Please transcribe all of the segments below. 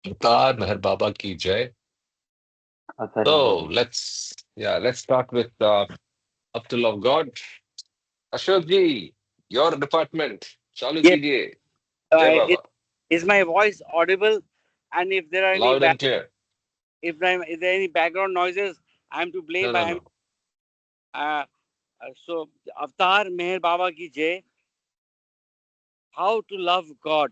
Avatar Meher Baba ki jai. Avatar So Mahal. let's start with Abdul of God. Ashok ji, your department. Chalu Yes. kijiye. Jai Uh, is, Baba. is my voice audible? And if there are any Loud and clear. if there are any background noises, I am to No, blame. no, I am no. so Avatar Meher Baba ki jai. How to love God?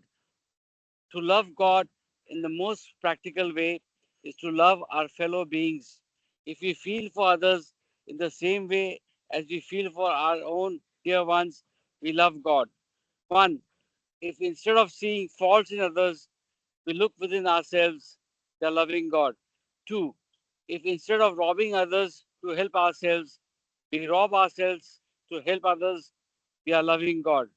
To love God in the most practical way is to love our fellow beings. If we feel for others in the same way as we feel for our own dear ones, we love God. One, if instead of seeing faults in others, we look within ourselves, we are loving God. Two, if instead of robbing others to help ourselves, we rob ourselves to help others, we are loving God.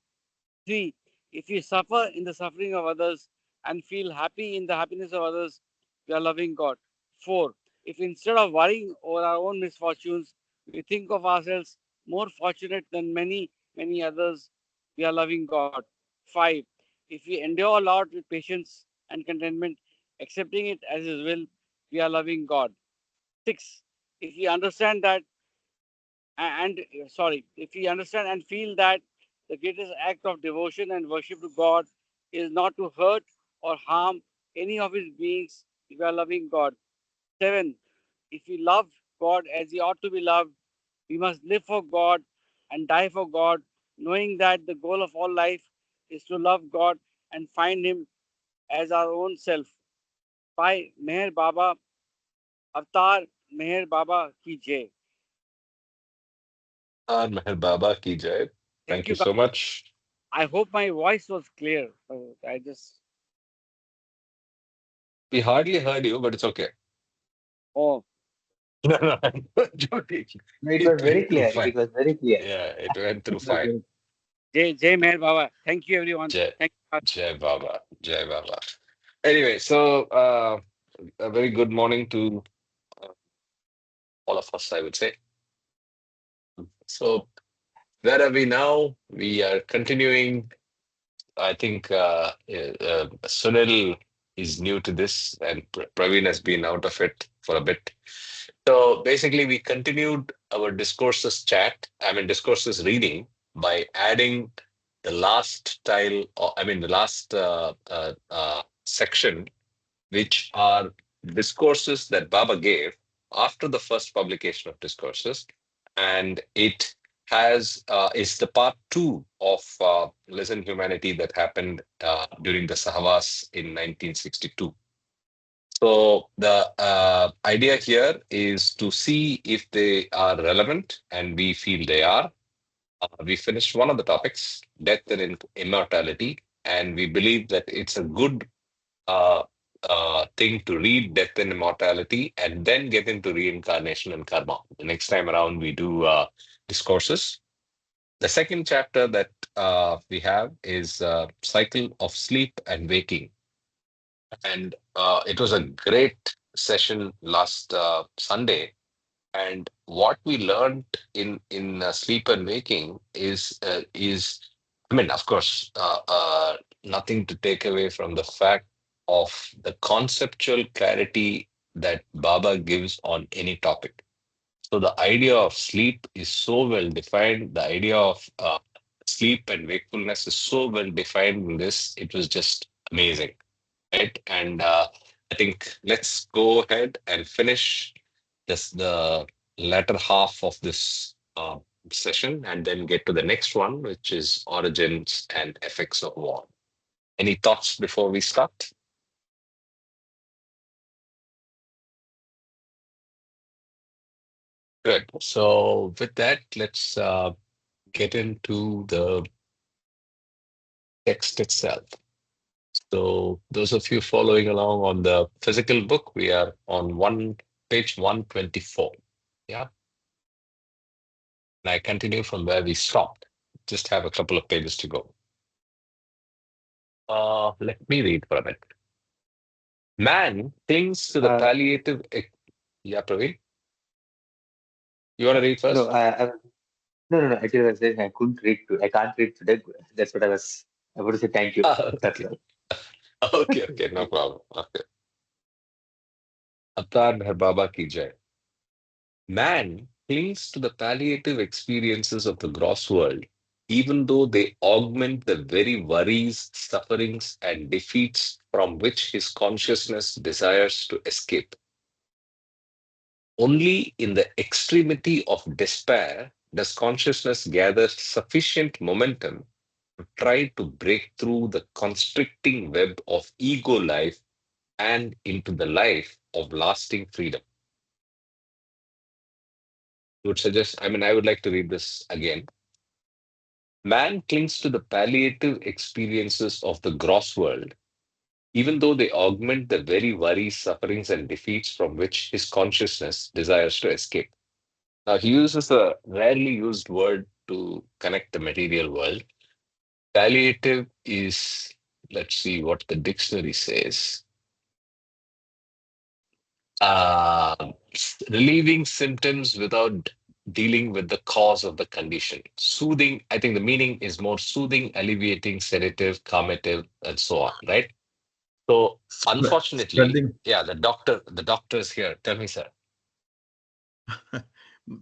Three, if we suffer in the suffering of others and feel happy in the happiness of others, we are loving God. Four, if instead of worrying over our own misfortunes, we think of ourselves more fortunate than many others, we are loving God. Five, if we endure a lot with patience and contentment, accepting it as His will, we are loving God. Six, if we understand that and if we understand and feel that the greatest act of devotion and worship to God is not to hurt or harm any of His beings, if we are loving God. Seven, if we love God as He ought to be loved, we must live for God and die for God, knowing that the goal of all life is to love God and find Him as our own self. By Meher Baba, Avatar Meher Baba ki Jai. Avatar Meher Baba ki jai. Thank Thank you you. so much. I hope my voice was clear. I just We hardly heard you, but it's okay. oh No, no, I'm not joking. No, it was It very went through clear. fine. It was very clear. Yeah, it went through It was fine. very Jai Meher Baba. Thank you everyone. Jai, Thank you. Jai Baba. Jai Baba. Anyway, so a very good morning to uh, all of us, I would say. So, where are we now? We are continuing. I think Sunil is new to this, and Praveen has been out of it for a bit. So, basically, we continued our discourses chat, discourses reading by adding the last tile, or the last section, which are discourses that Baba gave after the first publication of Discourses, and it has is the part two of Listen Humanity that happened during the Sahavas in 1962. So the idea here is to see if they are relevant, and we feel they are. We finished one of the topics, death and immortality, and we believe that it's a good uh, thing to read death and immortality and then get into reincarnation and karma. The next time around, we do discourses. The second chapter that we have is cycle of sleep and waking, and it was a great session last Sunday. And what we learned in sleep and waking is of course, nothing to take away from the fact of the conceptual clarity that Baba gives on any topic. So the idea of sleep is so well defined. The idea of sleep and wakefulness is so well defined in this. It was just amazing, right? And I think let's go ahead and finish this the latter half of this session and then get to the next one, which is origins and effects of war. Any thoughts before we start? Good. So with that, let's get into the text itself. So those of you following along on the physical book, we are on page 124. Yeah. And I continue from where we stopped. Just have a couple of pages to go. Let me read for a minute. Man clings to the uh, palliative. Yeah, Praveen, you want to read no, first? no, no, no. Actually, I was saying I couldn't read. I can't read today. That's what I was about to say. Thank you. That's Okay, all. okay, okay, no problem. Okay. Avatar Meher Baba ki jai. Man clings to the palliative experiences of the gross world, even though they augment the very worries, sufferings, and defeats from which his consciousness desires to escape. Only in the extremity of despair does consciousness gather sufficient momentum to try to break through the constricting web of ego life and into the life of lasting freedom. Would suggest, I would like to read this again. Man clings to the palliative experiences of the gross world, even though they augment the very worries, sufferings, and defeats from which his consciousness desires to escape. Now, he uses a rarely used word to connect the material world. Palliative is, let's see what the dictionary says. Uh, Relieving symptoms without dealing with the cause of the condition. Soothing, I think the meaning is more soothing, alleviating, sedative, calmative, and so on, right? So unfortunately, Spreading yeah, the doctor is here. Tell me, sir.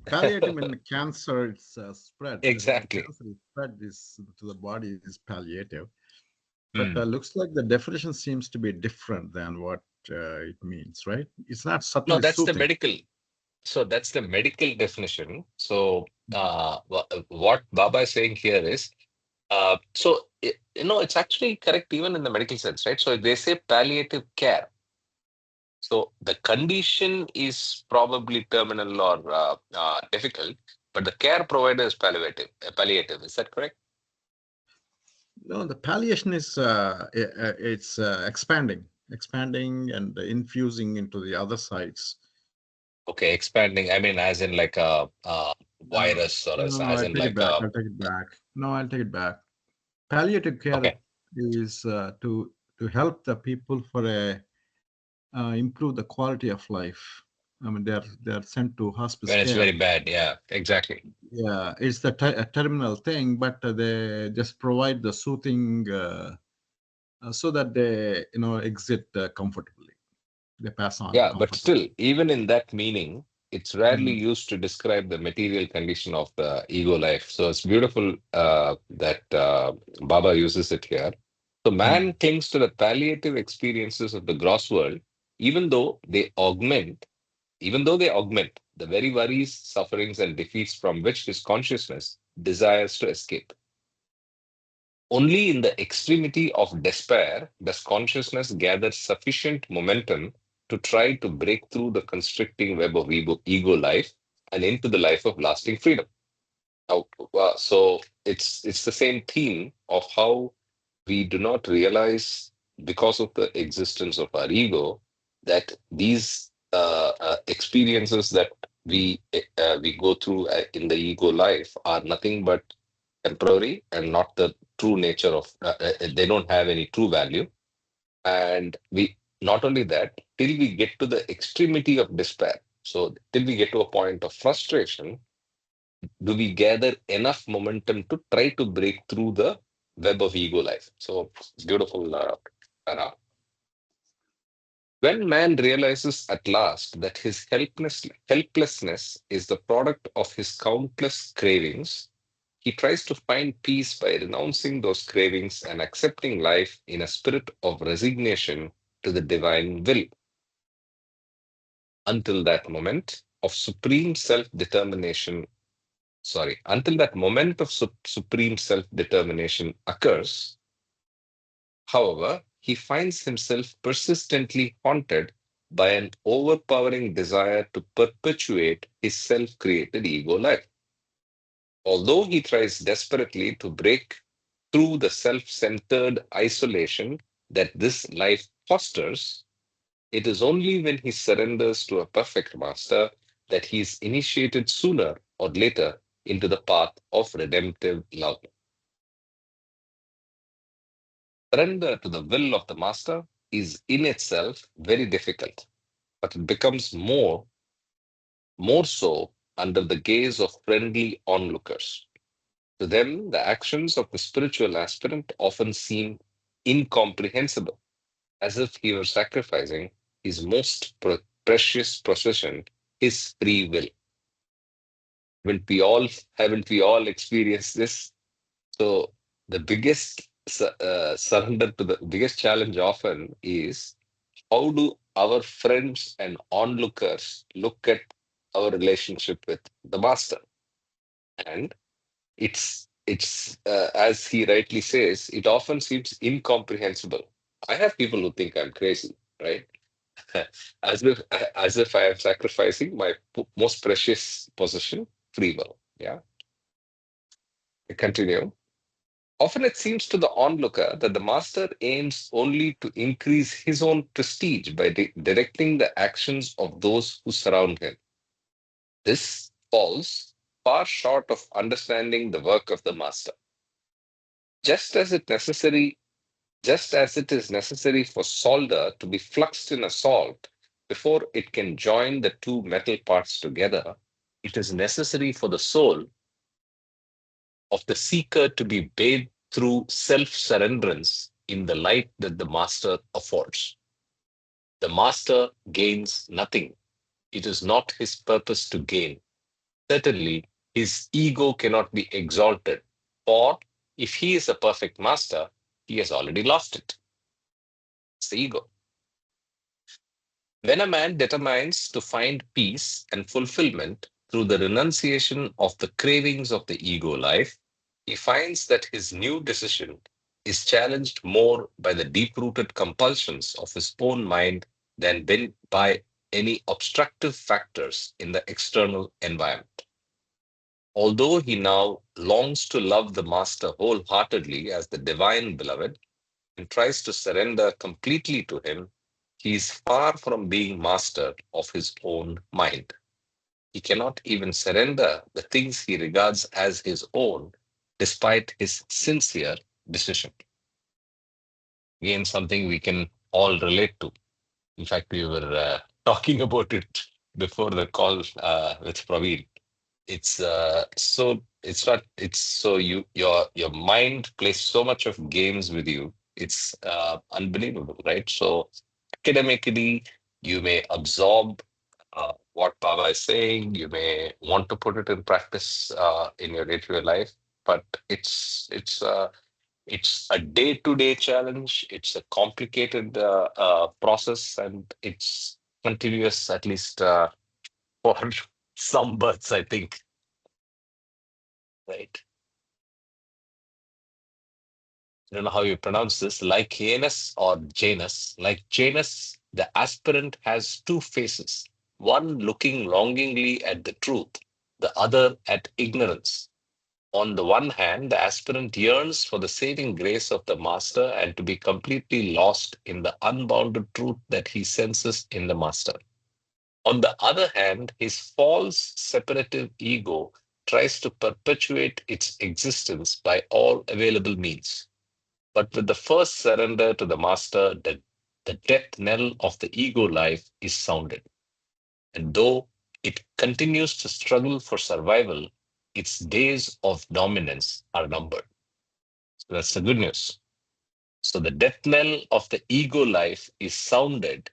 palliative in cancer, it's spread. When Exactly. cancer is spread is to the body is palliative. But Hmm. looks like the definition seems to be different than what it means, right? It's not No, subtly that's the soothing. medical. So that's the medical definition. So what Baba is saying here is, it's actually correct even in the medical sense, right? So they say palliative care. So the condition is probably terminal or difficult, but the care provider is palliative. Palliative, is that correct? No, the palliation is it's expanding and infusing into the other sides. Okay, expanding. I mean, as in like a No, virus, or no, as I in take it like back. a. I'll take it back. No, I'll take it back. Palliative care Okay, is to help the people for a improve the quality of life. I mean, they're sent to hospice when it's very care. bad. Yeah, exactly. Yeah, it's the a terminal thing, but they just provide the soothing so that they exit comfortably. They pass on Yeah, but comfortably. still, even in that meaning, it's rarely Mhm. used to describe the material condition of the ego life. So it's beautiful that Baba uses it here. So man Mm. clings to the palliative experiences of the gross world, even though they augment, the very worries, sufferings, and defeats from which his consciousness desires to escape. Only in the extremity of despair does consciousness gather sufficient momentum to try to break through the constricting web of ego life and into the life of lasting freedom. Now, so it's the same theme of how we do not realize, because of the existence of our ego, that these experiences that we go through in the ego life are nothing but temporary and not the true nature of. They don't have any true value, and we not only that, till we get to the extremity of despair. So till we get to a point of frustration, do we gather enough momentum to try to break through the web of ego life? So beautiful, Anna. When man realizes at last that his helplessness is the product of his countless cravings, he tries to find peace by renouncing those cravings and accepting life in a spirit of resignation to the divine will. Until that moment of supreme self determination until that moment of supreme self determination occurs, however, he finds himself persistently haunted by an overpowering desire to perpetuate his self created ego life. Although he tries desperately to break through the self centered isolation that this life fosters, it is only when he surrenders to a perfect master that he is initiated sooner or later into the path of redemptive love. Surrender to the will of the master is in itself very difficult, but it becomes more so under the gaze of friendly onlookers. To them, the actions of the spiritual aspirant often seem incomprehensible, as if he were sacrificing his most precious possession, his free will. Haven't we all experienced this? So the biggest surrender to the biggest challenge often is, how do our friends and onlookers look at our relationship with the master? And it's as he rightly says, it often seems incomprehensible. I have people who think I'm crazy, right? As if I am sacrificing my most precious possession, free will. Yeah. I continue. Often it seems to the onlooker that the master aims only to increase his own prestige by directing the actions of those who surround him. This falls far short of understanding the work of the master. Just as it necessary, just as it is necessary for solder to be fluxed in a salt before it can join the two metal parts together, it is necessary for the soul of the seeker to be bathed through self-surrenderance in the light that the master affords. The master gains nothing. It is not his purpose to gain. Certainly, his ego cannot be exalted, for if he is a perfect master, he has already lost it. It's the ego. When a man determines to find peace and fulfillment through the renunciation of the cravings of the ego life, he finds that his new decision is challenged more by the deep-rooted compulsions of his own mind than by any obstructive factors in the external environment. Although he now longs to love the master wholeheartedly as the divine beloved and tries to surrender completely to him, he is far from being master of his own mind. He cannot even surrender the things he regards as his own, despite his sincere decision. Again, something we can all relate to. In fact, we were talking about it before the call with Praveen. Your mind plays so much of games with you. It's unbelievable, right? So academically, you may absorb what Baba is saying. You may want to put it in practice in your day-to-day life, but it's a day-to-day challenge. It's a complicated process, and it's continuous, at least for some births, I think. Right. I don't know how you pronounce this. Like Janus or Janus. Like Janus, the aspirant has two faces, one looking longingly at the truth, the other at ignorance. On the one hand, the aspirant yearns for the saving grace of the master and to be completely lost in the unbounded truth that he senses in the master. On the other hand, his false separative ego tries to perpetuate its existence by all available means. But with the first surrender to the master, the death knell of the ego life is sounded. And though it continues to struggle for survival, its days of dominance are numbered. So that's the good news. So the death knell of the ego life is sounded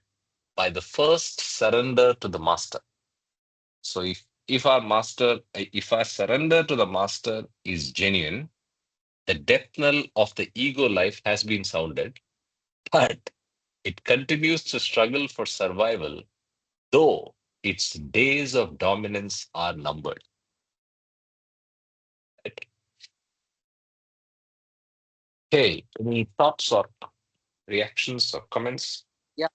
by the first surrender to the master. So if our surrender to the master is genuine, the death knell of the ego life has been sounded, but it continues to struggle for survival, though its days of dominance are numbered. Right? Okay, any thoughts or reactions or comments? Yeah,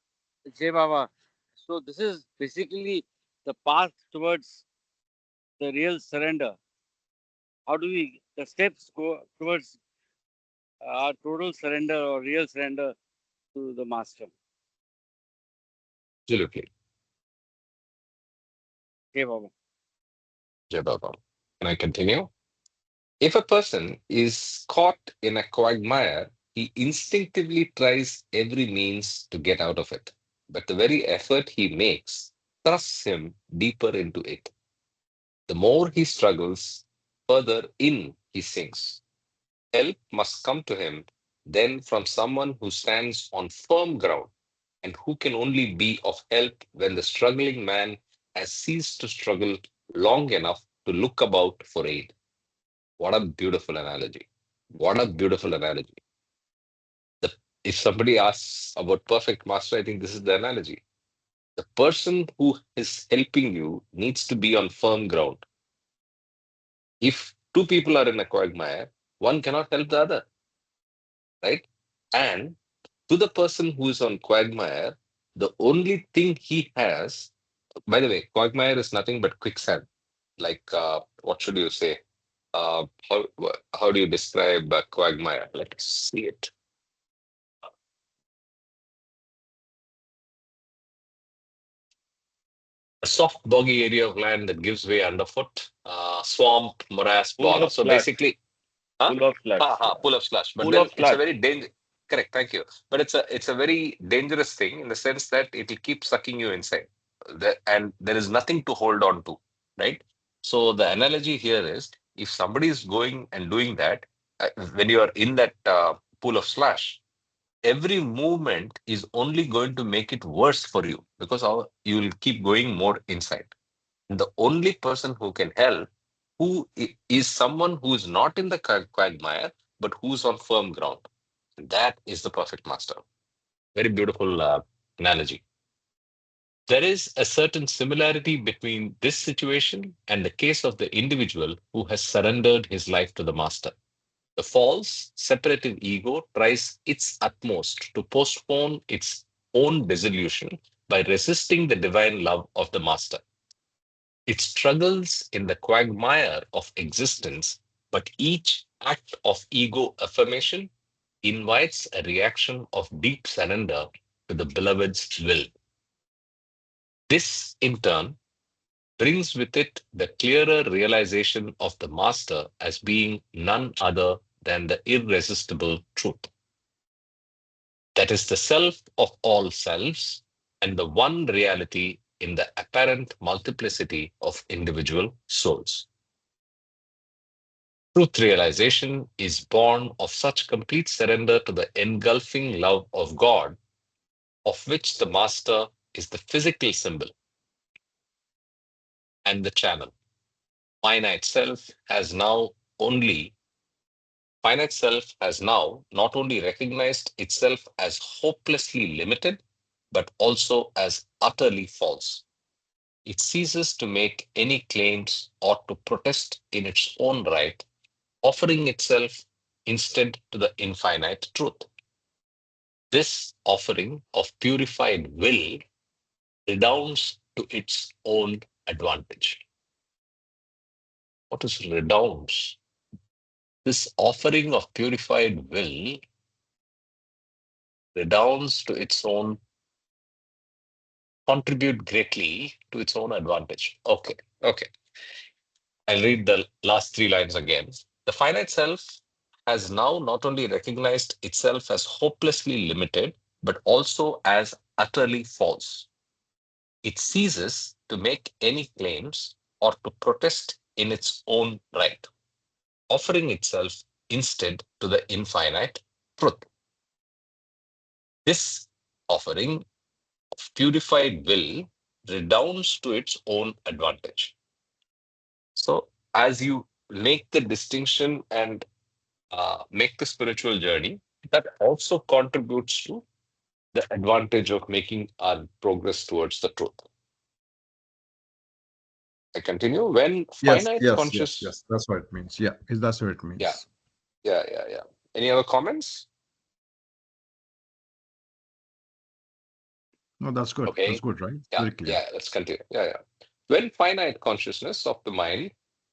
Jai Baba. So this is basically the path towards the real surrender. How do we, the steps go towards our total surrender or real surrender to the master? Absolutely. Jai Baba. Jai Baba. Can I continue? If a person is caught in a quagmire, he instinctively tries every means to get out of it. But the very effort he makes thrusts him deeper into it. The more he struggles, further in he sinks. Help must come to him then from someone who stands on firm ground and who can only be of help when the struggling man has ceased to struggle long enough to look about for aid. What a beautiful analogy. What a beautiful analogy. The, if somebody asks about perfect master, I think this is the analogy. The person who is helping you needs to be on firm ground. If two people are in a quagmire, one cannot help the other, right? And to the person who is on quagmire, the only thing he has, by the way, quagmire is nothing but quicksand. Like, what should you say? How do you describe quagmire? Let's see it. A soft, boggy area of land that gives way underfoot, swamp, morass, Pool bog. of So slush. basically, huh? Pool of slush. Pool of slush. But Pool of then it's a slush. very danger. Correct, thank you. But it's a very dangerous thing in the sense that it will keep sucking you inside, and there is nothing to hold on to, right? So the analogy here is, if somebody is going and doing that, when you are in that pool of slush, every movement is only going to make it worse for you because you will keep going more inside. The only person who can help, is someone who is not in the quagmire, but who's on firm ground. That is the perfect master. Very beautiful analogy. There is a certain similarity between this situation and the case of the individual who has surrendered his life to the master. The false, separative ego tries its utmost to postpone its own dissolution by resisting the divine love of the master. It struggles in the quagmire of existence, but each act of ego affirmation invites a reaction of deep surrender to the beloved's will. This, in turn, brings with it the clearer realization of the master as being none other than the irresistible truth. That is the self of all selves and the one reality in the apparent multiplicity of individual souls. Truth realization is born of such complete surrender to the engulfing love of God, of which the master is the physical symbol and the channel. Finite self has now only Finite self has now not only recognized itself as hopelessly limited, but also as utterly false. It ceases to make any claims or to protest in its own right, offering itself instead to the infinite truth. This offering of purified will redounds to its own advantage. What is redounds? This offering of purified will redounds to its own, contribute greatly to its own advantage. Okay. I'll read the last three lines again. The finite self has now not only recognized itself as hopelessly limited, but also as utterly false. It ceases to make any claims or to protest in its own right, offering itself instead to the infinite truth. This offering of purified will redounds to its own advantage. So, as you make the distinction and make the spiritual journey, that also contributes to the advantage of making our progress towards the truth. I continue. When Yes, finite yes, yes, conscious, yes. That's what it means. Yeah, that's what it yeah, means. yeah. Any other comments? No, that's good. That's Okay, good, right? Very clear. let's continue. Yeah. When finite consciousness of the mind,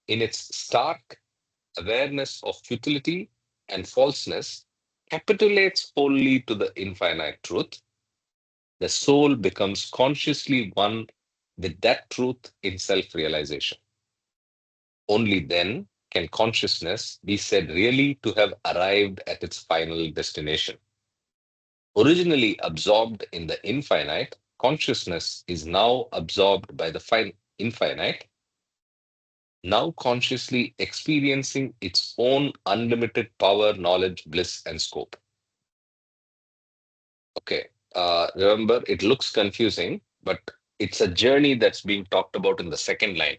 in its stark awareness of futility and falseness, capitulates wholly to the infinite truth, the soul becomes consciously one with that truth in self realization. Only then can consciousness be said really to have arrived at its final destination. Originally absorbed in the infinite, consciousness is now absorbed by the infinite, now consciously experiencing its own unlimited power, knowledge, bliss, and scope. Okay. remember, it looks confusing, but it's a journey that's being talked about in the second line.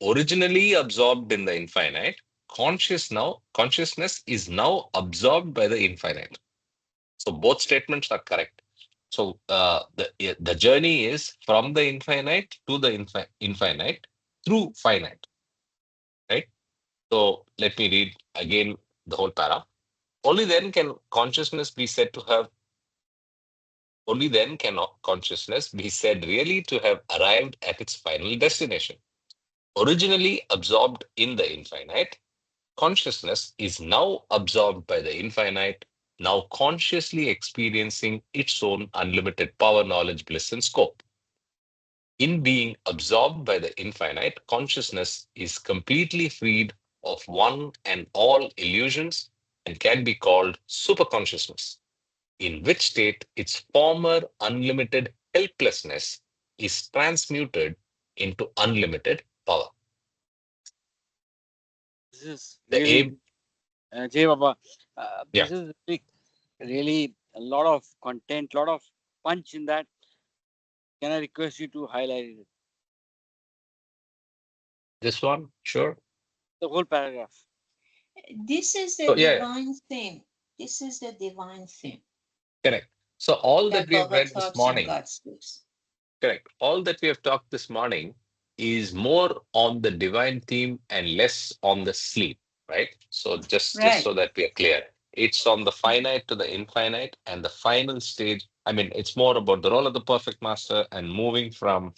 Originally absorbed in the infinite, consciousness is now absorbed by the infinite. So both statements are correct. So the journey is from the infinite to the infinite through finite, right? So let me read again the whole para. Only then can consciousness be said to have Only then can consciousness be said really to have arrived at its final destination. Originally absorbed in the infinite, consciousness is now absorbed by the infinite, now consciously experiencing its own unlimited power, knowledge, bliss, and scope. In being absorbed by the infinite, consciousness is completely freed of one and all illusions and can be called superconsciousness, in which state its former unlimited helplessness is transmuted into unlimited power. This is The really, aim, Jay Baba, yeah, this is really a lot of content, lot of punch in that. Can I request you to highlight it? this one, sure. The whole paragraph. This is the So, yeah, divine theme. This is the divine theme correct. So, all that that we have Baba read this talks and morning, God speaks. correct. All that we have talked this morning is more on the divine theme and less on the sleep, right? So just Right. so that we are clear, it's on the finite to the infinite and the final stage. I mean, it's more about the role of the perfect master and moving from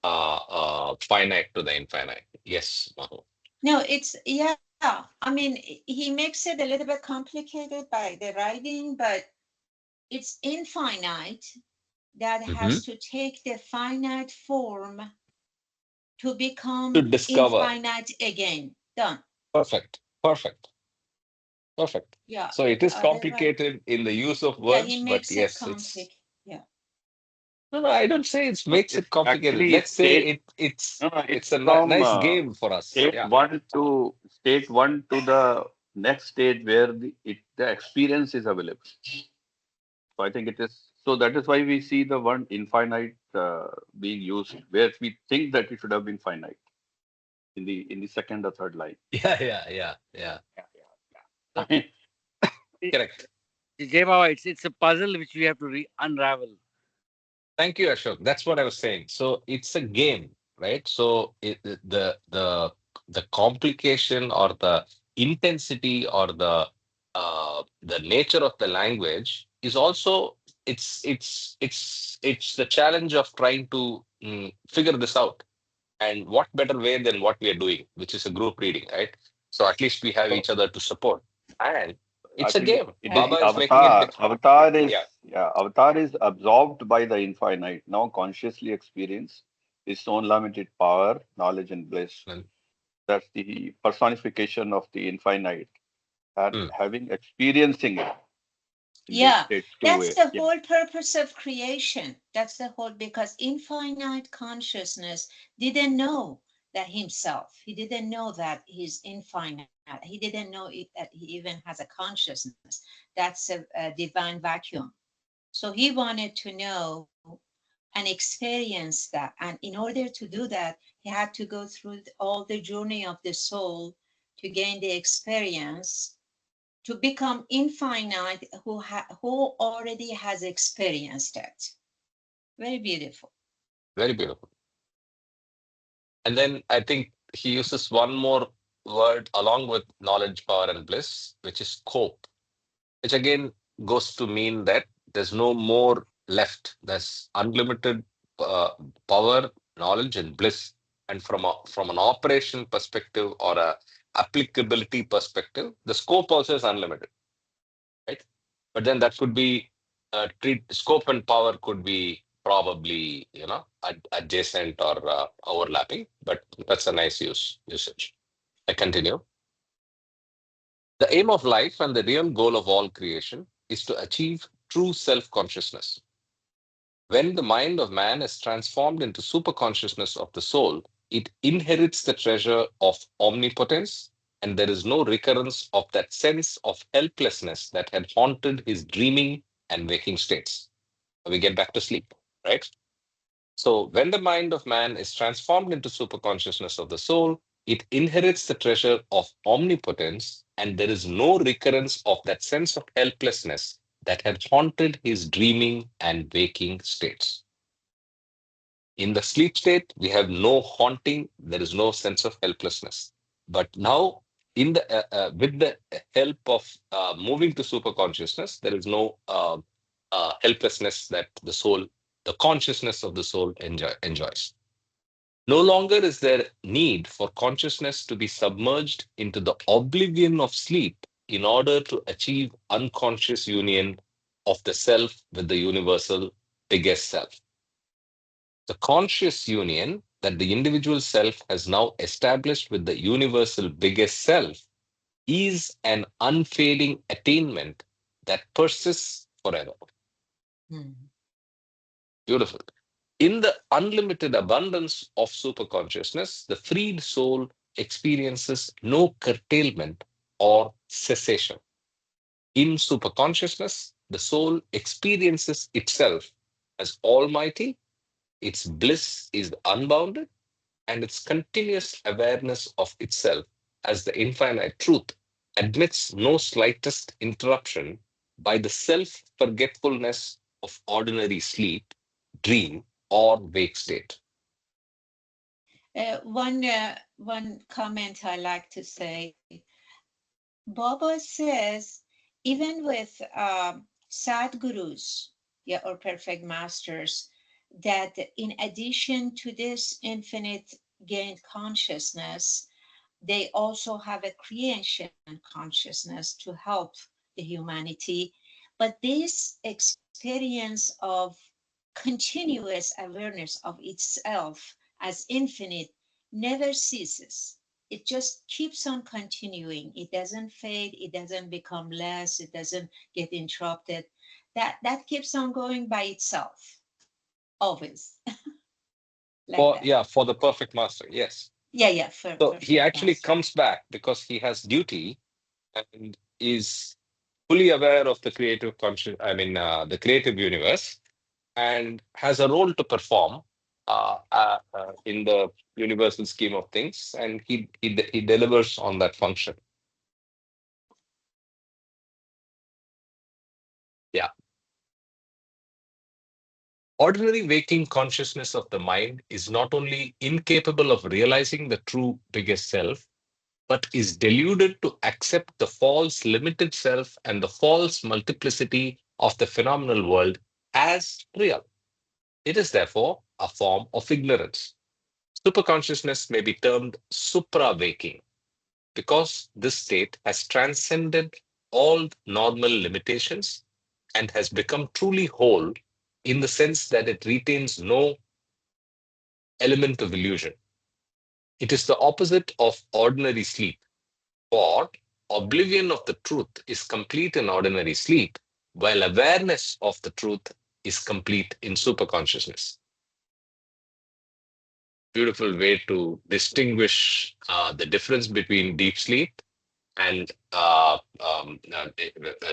finite to the infinite. Yes, Mahu. No, it's, yeah. I mean, he makes it a little bit complicated by the writing, but it's infinite that Mhm. has to take the finite form to To become discover. infinite again. Done. Perfect. Perfect. Perfect. Yeah. So it is Otherwise, complicated in the use of yeah, he words, but makes it yes, it's complicated. Yeah. no, I don't say it No, makes it it's complicated. actually Let's say state. No, no, it's it's a from nice game for us. state Yeah. one to state one to the next stage where the experience is available. So I think it is. So that is why we see the one infinite being used, where we think that it should have been finite in the second or third line. Yeah, yeah, yeah, yeah. Yeah, yeah, So, yeah. Correct. Jay Baba, it's a puzzle which we have to unravel. Thank you, Ashok. That's what I was saying. So it's a game, right? So the complication or the intensity or the nature of the language is also it's the challenge of trying to figure this out. And what better way than what we are doing, which is a group reading, right? So at least we have So each other to support. And I it's a think game. it is Baba the is making it. avatar. Avatar is, Yeah, yeah, avatar is absorbed by the infinite. Now consciously experience its own limited power, knowledge, and bliss. mm, That's the personification of the infinite, and mm, having experiencing it in the Yeah, state two that's way. the Yeah. whole purpose of creation. That's the whole, because infinite consciousness didn't know that himself. He didn't know that he's infinite. He didn't know that he even has a consciousness. That's a divine vacuum. So he wanted to know and experience that. And in order to do that, he had to go through all the journey of the soul to gain the experience to become infinite who already has experienced it. Very beautiful. very beautiful. And then I think he uses one more word along with knowledge, power, and bliss, which is cope, which again goes to mean that there's no more left. There's unlimited uh, power, knowledge, and bliss. And from an operation perspective or a applicability perspective, the scope also is unlimited, right? But then that could be treat scope and power could be probably adjacent or overlapping, but that's a nice usage. I continue. The aim of life and the real goal of all creation is to achieve true self-consciousness. When the mind of man is transformed into superconsciousness of the soul, it inherits the treasure of omnipotence, and there is no recurrence of that sense of helplessness that had haunted his dreaming and waking states. We get back to sleep, right? So when the mind of man is transformed into superconsciousness of the soul, it inherits the treasure of omnipotence, and there is no recurrence of that sense of helplessness that had haunted his dreaming and waking states. In the sleep state, we have no haunting, there is no sense of helplessness. But now, in the with the help of moving to superconsciousness, there is no helplessness that the soul, the consciousness of the soul enjoys. No longer is there need for consciousness to be submerged into the oblivion of sleep in order to achieve unconscious union of the self with the universal biggest self. The conscious union that the individual self has now established with the universal biggest self is an unfading attainment that persists forever. Hmm. Beautiful. In the unlimited abundance of superconsciousness, the freed soul experiences no curtailment or cessation. In superconsciousness, the soul experiences itself as almighty, its bliss is unbounded, and its continuous awareness of itself as the infinite truth admits no slightest interruption by the self forgetfulness of ordinary sleep, dream, or wake state. One comment I like to say, Baba says, even with sadgurus, yeah, or perfect masters, that in addition to this infinite gained consciousness, they also have a creation consciousness to help the humanity. But this experience of continuous awareness of itself as infinite never ceases. It just keeps on continuing. It doesn't fade, it doesn't become less, it doesn't get interrupted. That keeps on going by itself, always. Like that. For the perfect master, yes. Yeah, for So he perfect actually master. comes back because he has duty and is fully aware of the creative conscious, the creative universe, and has a role to perform in the universal scheme of things, and he delivers on that function. Yeah. Ordinary waking consciousness of the mind is not only incapable of realizing the true biggest self, but is deluded to accept the false limited self and the false multiplicity of the phenomenal world as real. It is therefore a form of ignorance. Superconsciousness may be termed supra-waking because this state has transcended all normal limitations and has become truly whole in the sense that it retains no element of illusion. It is the opposite of ordinary sleep, for oblivion of the truth is complete in ordinary sleep, while awareness of the truth is complete in superconsciousness. Beautiful way to distinguish the difference between deep sleep and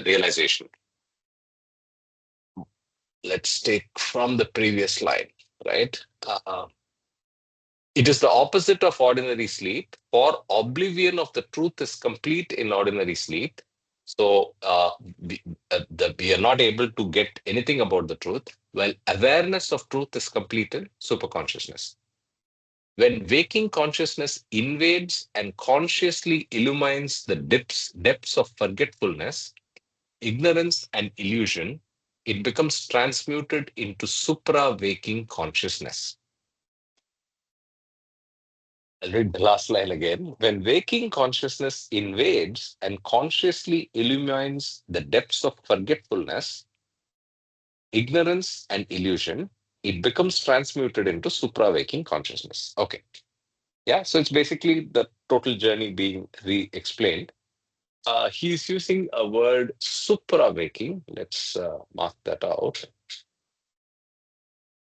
realization. Let's take from the previous slide, right? It is the opposite of ordinary sleep, for oblivion of the truth is complete in ordinary sleep. So we are not able to get anything about the truth, while awareness of truth is complete in superconsciousness. When waking consciousness invades and consciously illumines the depths of forgetfulness, ignorance, and illusion, it becomes transmuted into supra-waking consciousness. I'll read the last line again. When waking consciousness invades and consciously illumines the depths of forgetfulness, ignorance, and illusion, it becomes transmuted into supra-waking consciousness. Okay. Yeah, so it's basically the total journey being re-explained. He's using a word supra-waking. Let's mark that out.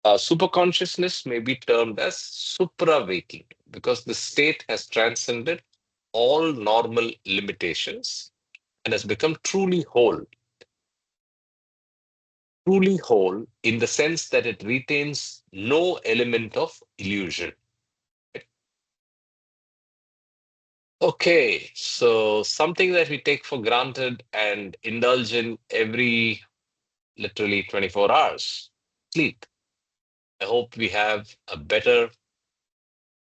Superconsciousness may be termed as supra-waking because the state has transcended all normal limitations and has become truly whole. truly whole in the sense that it retains no element of illusion. Okay, so something that we take for granted and indulge in every literally 24 hours, sleep. I hope we have a better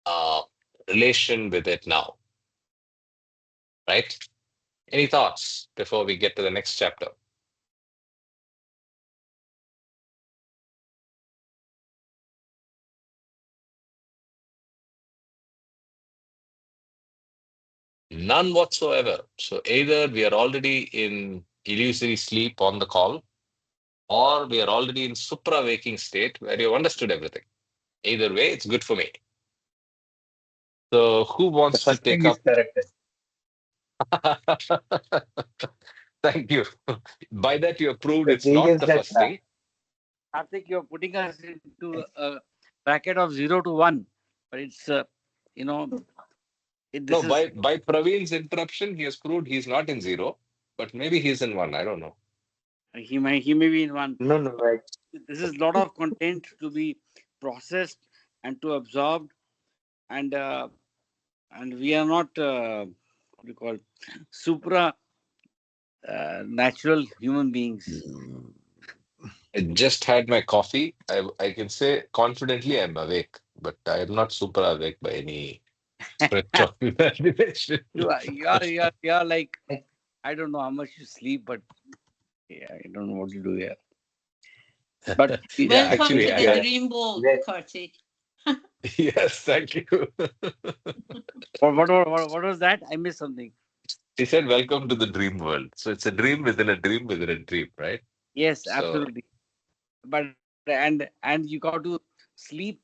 uh, relation with it now, right? Any thoughts before we get to the next chapter? None whatsoever. So either we are already in illusory sleep on the call, or we are already in supra waking state where you've understood everything. Either way, it's good for me. So who The wants to first take thing is up? correct. Thank you. By that, you have proved The it's thing not is the that first thing. Karthik, you're putting us into a bracket of 0 to 1, but it's you know No, this is by Praveen's interruption, he has proved he's not in zero, but maybe he's in one. I don't know. he may be in 1. no, no, right. This is a lot of content to be processed and to absorb, and we are not what do you call supra natural human beings. I just had my coffee. I can say confidently I'm awake, but I am not super awake by any stretch of imagination. You are like, Like, I don't know how much you sleep, but yeah, I don't know what you do here. But Yeah, Welcome actually, to like, the I, dream world, yeah, Karthik. yes, thank you. what was that? I missed something. He said, "Welcome to the dream world." So it's a dream within a dream within a dream, right? Yes, So, absolutely. But and you got to sleep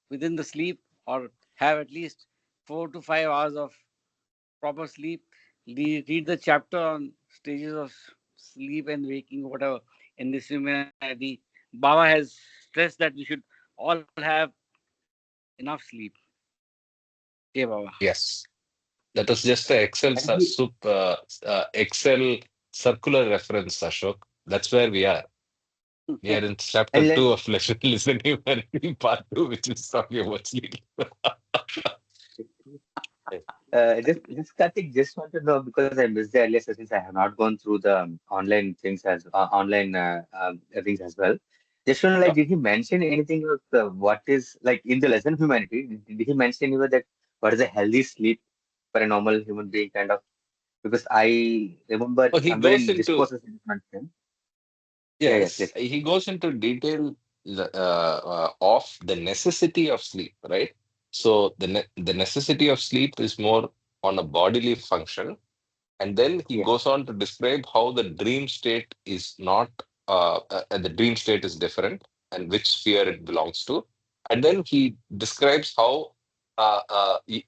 within the sleep, or have at least 4 to 5 hours of proper sleep. Read the chapter on stages of sleep and waking, whatever, in this humanity. Baba has stressed that we should all have enough sleep. Okay, Baba. yes, that was just the and he, Excel circular reference, Ashok. That's where we are. We are in chapter and like, two of Listen Humanity, part two, which is talking about sleep. just Karthik, just want to know because I missed the earlier sessions. I have not gone through the online things as online things as well. Just want to like, did he mention anything of what is like in the lesson humanity? Did he mention anywhere that what is a healthy sleep for a normal human being kind of? Because I remember Oh, he somewhere goes in into discourses it mentioned. Yeah, yes, Yes, yes, he goes into detail of the necessity of sleep, right? So the necessity of sleep is more on a bodily function, and then he yeah, goes on to describe how the dream state is not, the dream state is different, and which sphere it belongs to, and then he describes how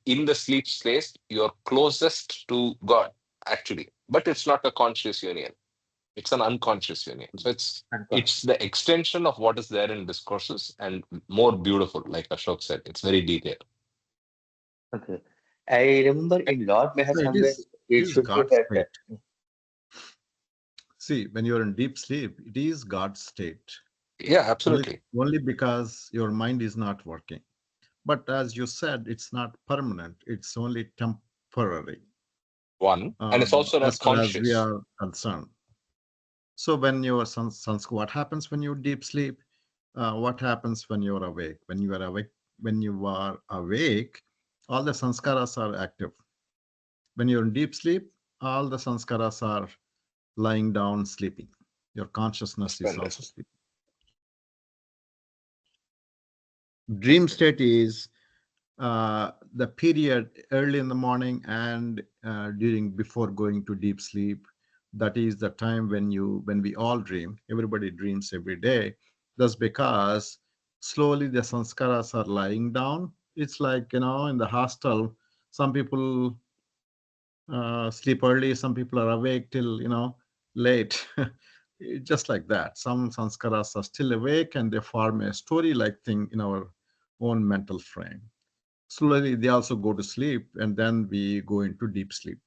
in the sleep state you're closest to God, actually, but it's not a conscious union, it's an unconscious union. So it's unconscious. the extension of what is there in discourses and more beautiful, like Ashok said. It's very detailed. Okay. I remember in Lord Meher So it somewhere is it it is should be God's that state. See, when you're in deep sleep, it is God's state. Yeah, Only absolutely. only because your mind is not working. But as you said, it's not permanent. It's only temporary, One, and it's also not as far as we conscious. are concerned. So when your what happens when you deep sleep? What happens when you're awake? When you are awake, all the sanskaras are active. When you're in deep sleep, all the sanskaras are lying down, sleeping. Your consciousness is Splendid. also sleeping. Dream state is the period early in the morning and during before going to deep sleep. That is the time when we all dream. Everybody dreams every day. That's because slowly the sanskaras are lying down. It's like, in the hostel, some people sleep early, some people are awake till late. Just like that, some sanskaras are still awake and they form a story like thing in our own mental frame. Slowly they also go to sleep and then we go into deep sleep.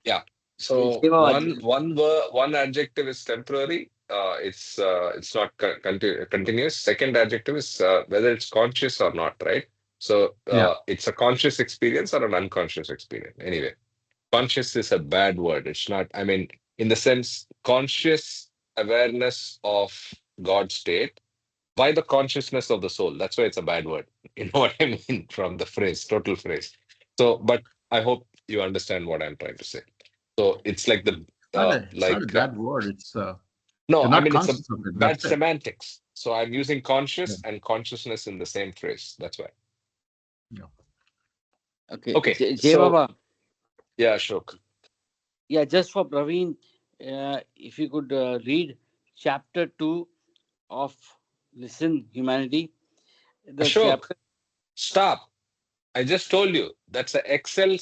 Yeah. So one adjective is temporary. It's not continuous. Second adjective is whether it's conscious or not, right? So Yeah. it's a conscious experience or an unconscious experience. Anyway, conscious is a bad word. It's not. I mean, in the sense, conscious awareness of God's state by the consciousness of the soul. That's why it's a bad word. You know what I mean from the phrase, total phrase. So, but I hope you understand what I'm trying to say. So it's like the It's not a bad word. It's no, you're I not mean it's a conscious of it. bad That's it. semantics. So I'm using Yeah. conscious and consciousness in the same phrase. That's why. Yeah. Okay, Okay, Jay so Baba. yeah, Ashok. Yeah, just for Praveen, if you could read chapter 2 of Listen Humanity. The Ashok, chapter. stop. I just told you that's a Excel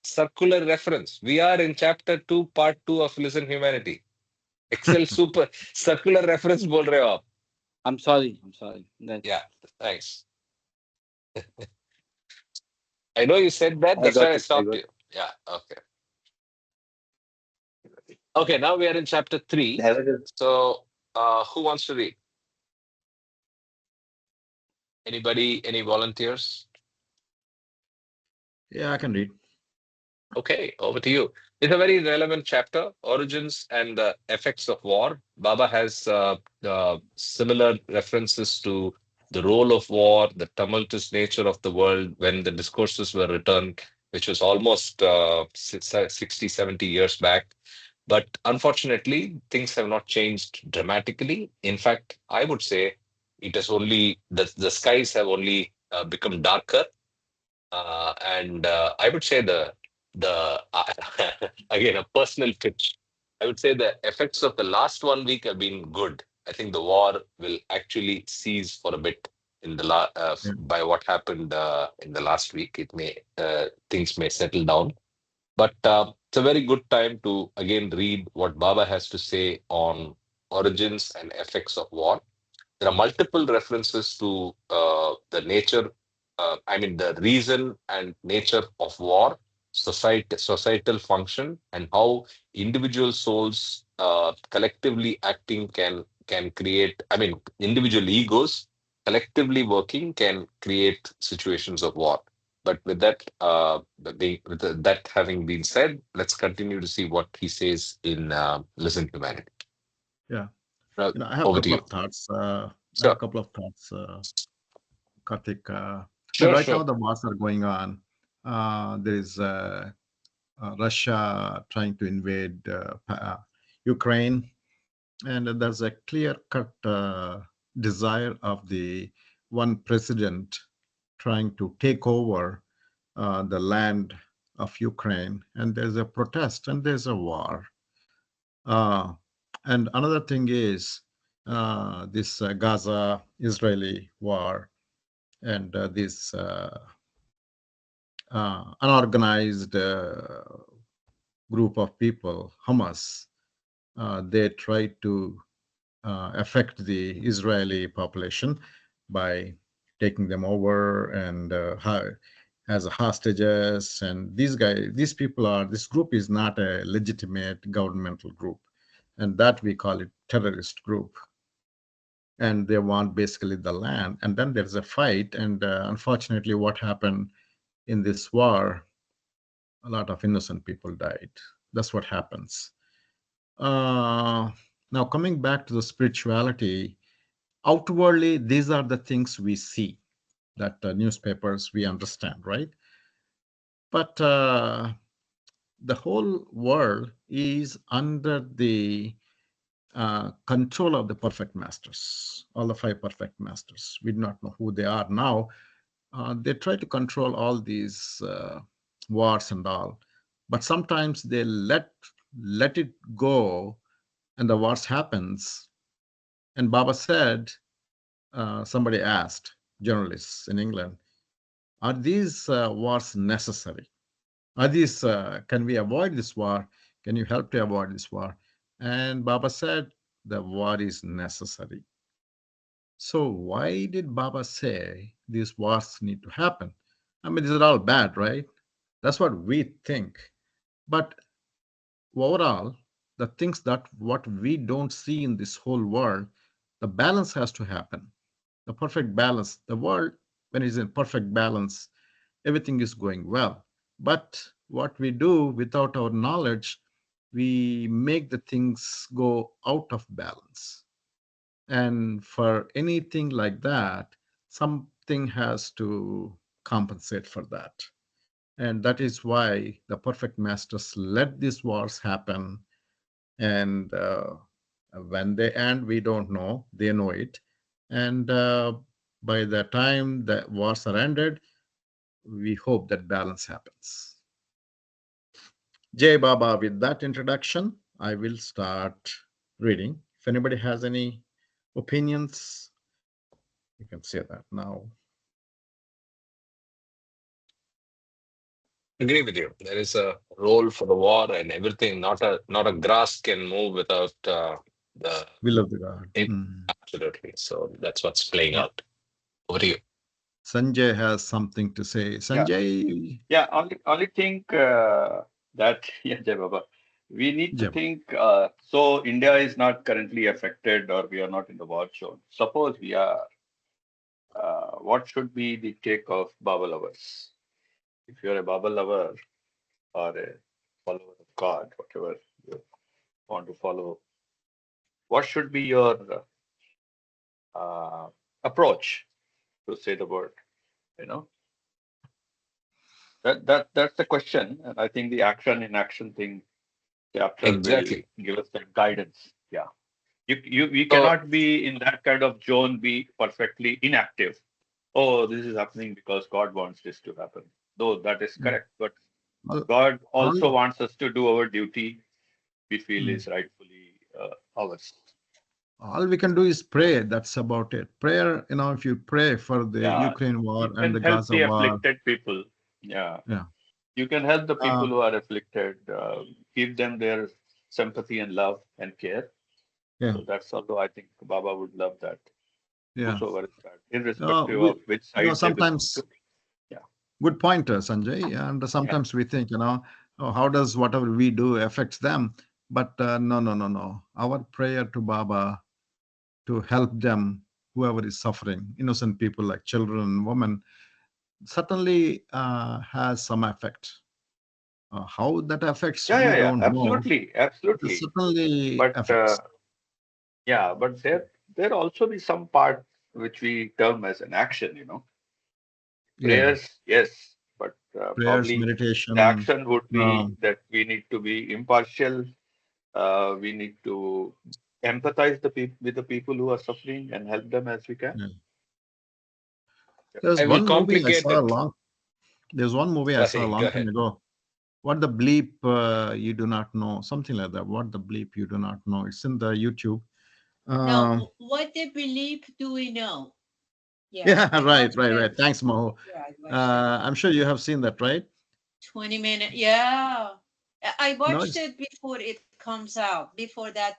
circular reference. We are in chapter 2, part 2 of Listen Humanity. Excel super circular reference bol rahe ho aap. I'm sorry. I'm sorry. That Yeah, thanks. I know you said that. I That's why got I it. I stopped got you. Yeah. Okay. Okay. Now we are in chapter it. 3. I was just, So, who wants to read? Anybody? Any volunteers? Yeah, I can read. Okay, over to you. It's a very relevant chapter, origins and the effects of war. Baba has similar references to the role of war, the tumultuous nature of the world when the discourses were written, which was almost 60, 70 years back. But unfortunately, things have not changed dramatically. In fact, I would say it has only, the skies have only become darker and I would say the again a personal pitch. I would say the effects of the last 1 week have been good. I think the war will actually cease for a bit in the Yeah. by what happened in the last week. It may things may settle down, but it's a very good time to again read what Baba has to say on origins and effects of war. There are multiple references to the nature, I mean, the reason and nature of war, societal function, and how individual souls collectively acting can create. I mean, individual egos collectively working can create situations of war. But with that, that having been said, let's continue to see what he says in Listen Humanity. Yeah. I have a Over to couple you. of thoughts. I have a Sure, couple of thoughts, Karthik. sure, Right now, sure. the wars are going on. There is Russia trying to invade Ukraine, and there's a clear-cut desire of the one president trying to take over the land of Ukraine, and there's a protest and there's a war. Uh, and another thing is this Gaza Israeli war and this unorganized group of people, Hamas. They try to affect the Israeli population by taking them over and as hostages. And these people this group is not a legitimate governmental group, and that we call it terrorist group. And they want basically the land. And then there's a fight, and unfortunately, what happened in this war? A lot of innocent people died. That's what happens. Uh, Now, coming back to the spirituality, outwardly, these are the things we see that newspapers we understand, right? But the whole world is under the control of the perfect masters, all the five perfect masters. We do not know who they are now. They try to control all these wars and all, but sometimes they let it go, and the wars happens. And Baba said, somebody asked journalists in England, are these wars necessary? Are these can we avoid this war? Can you help to avoid this war? And Baba said the war is necessary. So why did Baba say these wars need to happen? I mean, these are all bad, right? That's what we think. But overall, the things that what we don't see in this whole world, the balance has to happen. The perfect balance. The world, when it's in perfect balance, everything is going well. But what we do without our knowledge, we make the things go out of balance. And for anything like that, something has to compensate for that. And that is why the perfect masters let these wars happen. And when they end, we don't know. They know it. And by the time the wars are ended, we hope that balance happens. Jay Baba, with that introduction, I will start reading. If anybody has any opinions, you can say that now. Agree with you. There is a role for the war and everything. Not a grass can move without the Will of the God. it, absolutely. So that's what's playing Yeah. out. Over to you. Sanjay has something to say. Yeah, Sanjay, yeah. Only think that yeah, Jai Baba. We need to Jim. think. So India is not currently affected, or we are not in the war zone. Suppose we are. What should be the take of Baba lovers? If you're a Baba lover or a follower of God, whatever you want to follow, what should be your uh, approach to say the word? You know, that's the question, and I think the action in action thing chapter will Exactly. give us that guidance. Yeah, we So cannot be in that kind of zone, be perfectly inactive. Oh, this is happening because God wants this to happen. Though that is Mm. correct, but All, God all, also wants us to do our duty. We feel mm. is rightfully ours. all we can do is pray. That's about it. Prayer, if you pray for the Yeah, Ukraine war you and can the help Gaza the war, afflicted people. Yeah, yeah, you can help the uh, people who are afflicted. Give them their sympathy and love and care. yeah, So that's also I think Baba would love that. yeah. Whosoever is that, irrespective We, of which side they belong sometimes to. Yeah, good pointer, Sanjay. And yeah, sometimes we think, oh, how does whatever we do affects them? But no, no, no, no. Our prayer to Baba to help them, whoever is suffering, innocent people like children and women, certainly has some effect. How that affects, we yeah. don't know. Absolutely, It absolutely. certainly But affects. yeah, but there also be some part which we term as an action. Yeah, Prayers, yes, but prayers, probably the meditation. action would be Um, that we need to be impartial. We need to empathize with the people who are suffering and help them as we can. yeah. Yeah. There's I will one movie I complicate saw a it. long. There's one movie I saw a Right, go long time ahead. ago. What the bleep you do not know, something like that. What the bleep you do not know. It's in the YouTube. Um, No, what they believe do we know? Yeah, yeah, I right, watched right, it. right. Thanks, Mo. Yeah, I watched it. I'm sure you have seen that, right? 20 minutes. Yeah. I No, watched it's it before it comes out, before that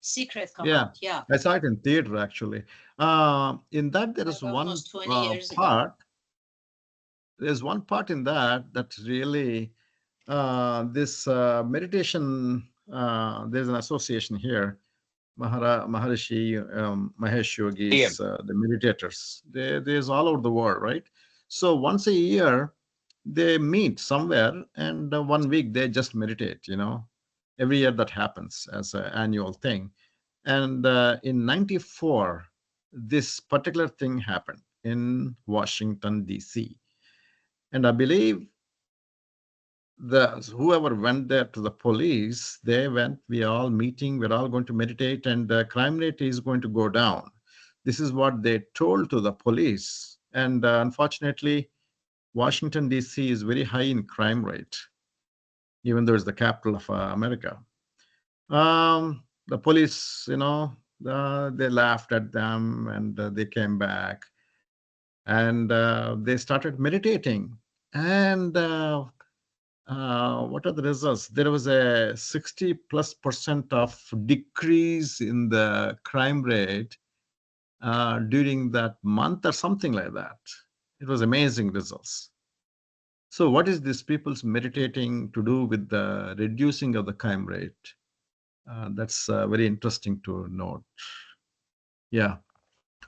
secret come yeah. out. Yeah. I saw it in theater actually. In that, there is Like one almost 20 years ago. part. There's one part in that really this meditation. There's an association here. Maharishi Mahesh TM. Yogis, the meditators. There's all over the world, right? So once a year, they meet somewhere, and 1 week they just meditate. Every year that happens as an annual thing. And in '94, this particular thing happened in Washington D.C. And I believe the whoever went there to the police, they went, we are all meeting, we're all going to meditate, and the crime rate is going to go down. This is what they told to the police. And unfortunately, Washington DC is very high in crime rate, even though it's the capital of America. The police, they laughed at them, and they came back, and they started meditating. And what are the results? There was a 60+% of decrease in the crime rate during that month or something like that. It was amazing results. So what is this people's meditating to do with the reducing of the crime rate? That's very interesting to note. Yeah.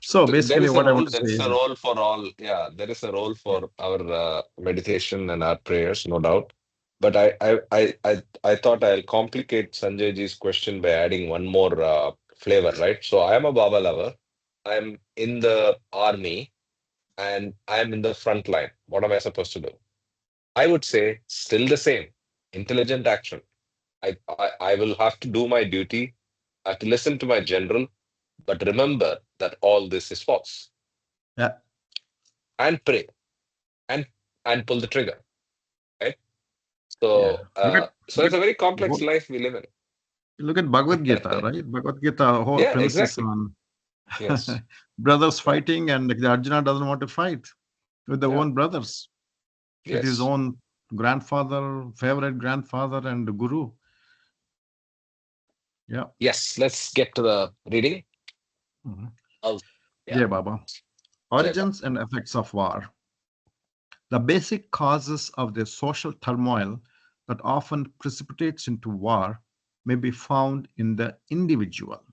So There basically is a what I role. want to There say is a is, role for all. Yeah, there is a role yeah, for our meditation and our prayers, no doubt. But I thought I'll complicate Sanjay ji's question by adding one more flavor, right? So I am a Baba lover. I'm in the army and I'm in the front line. What am I supposed to do? I would say still the same. Intelligent action. I will have to do my duty. I have to listen to my general, but remember that all this is false. yeah, And pray and pull the trigger, right? yeah. So it's a very complex Look life we live in. look at Bhagavad Gita, right? Bhagavad Gita whole Yeah, premise is exactly. on Yes. brothers Yeah. fighting, and the Arjuna doesn't want to fight with their Yeah. own brothers, with his Yes. own grandfather, favorite grandfather, and guru. Yeah. Yes. Let's get to the reading. Mhm. Oh, yeah. Jai Baba. Jai Baba. Origins and effects of war. The basic causes of the social turmoil that often precipitates into war may be found in the individual,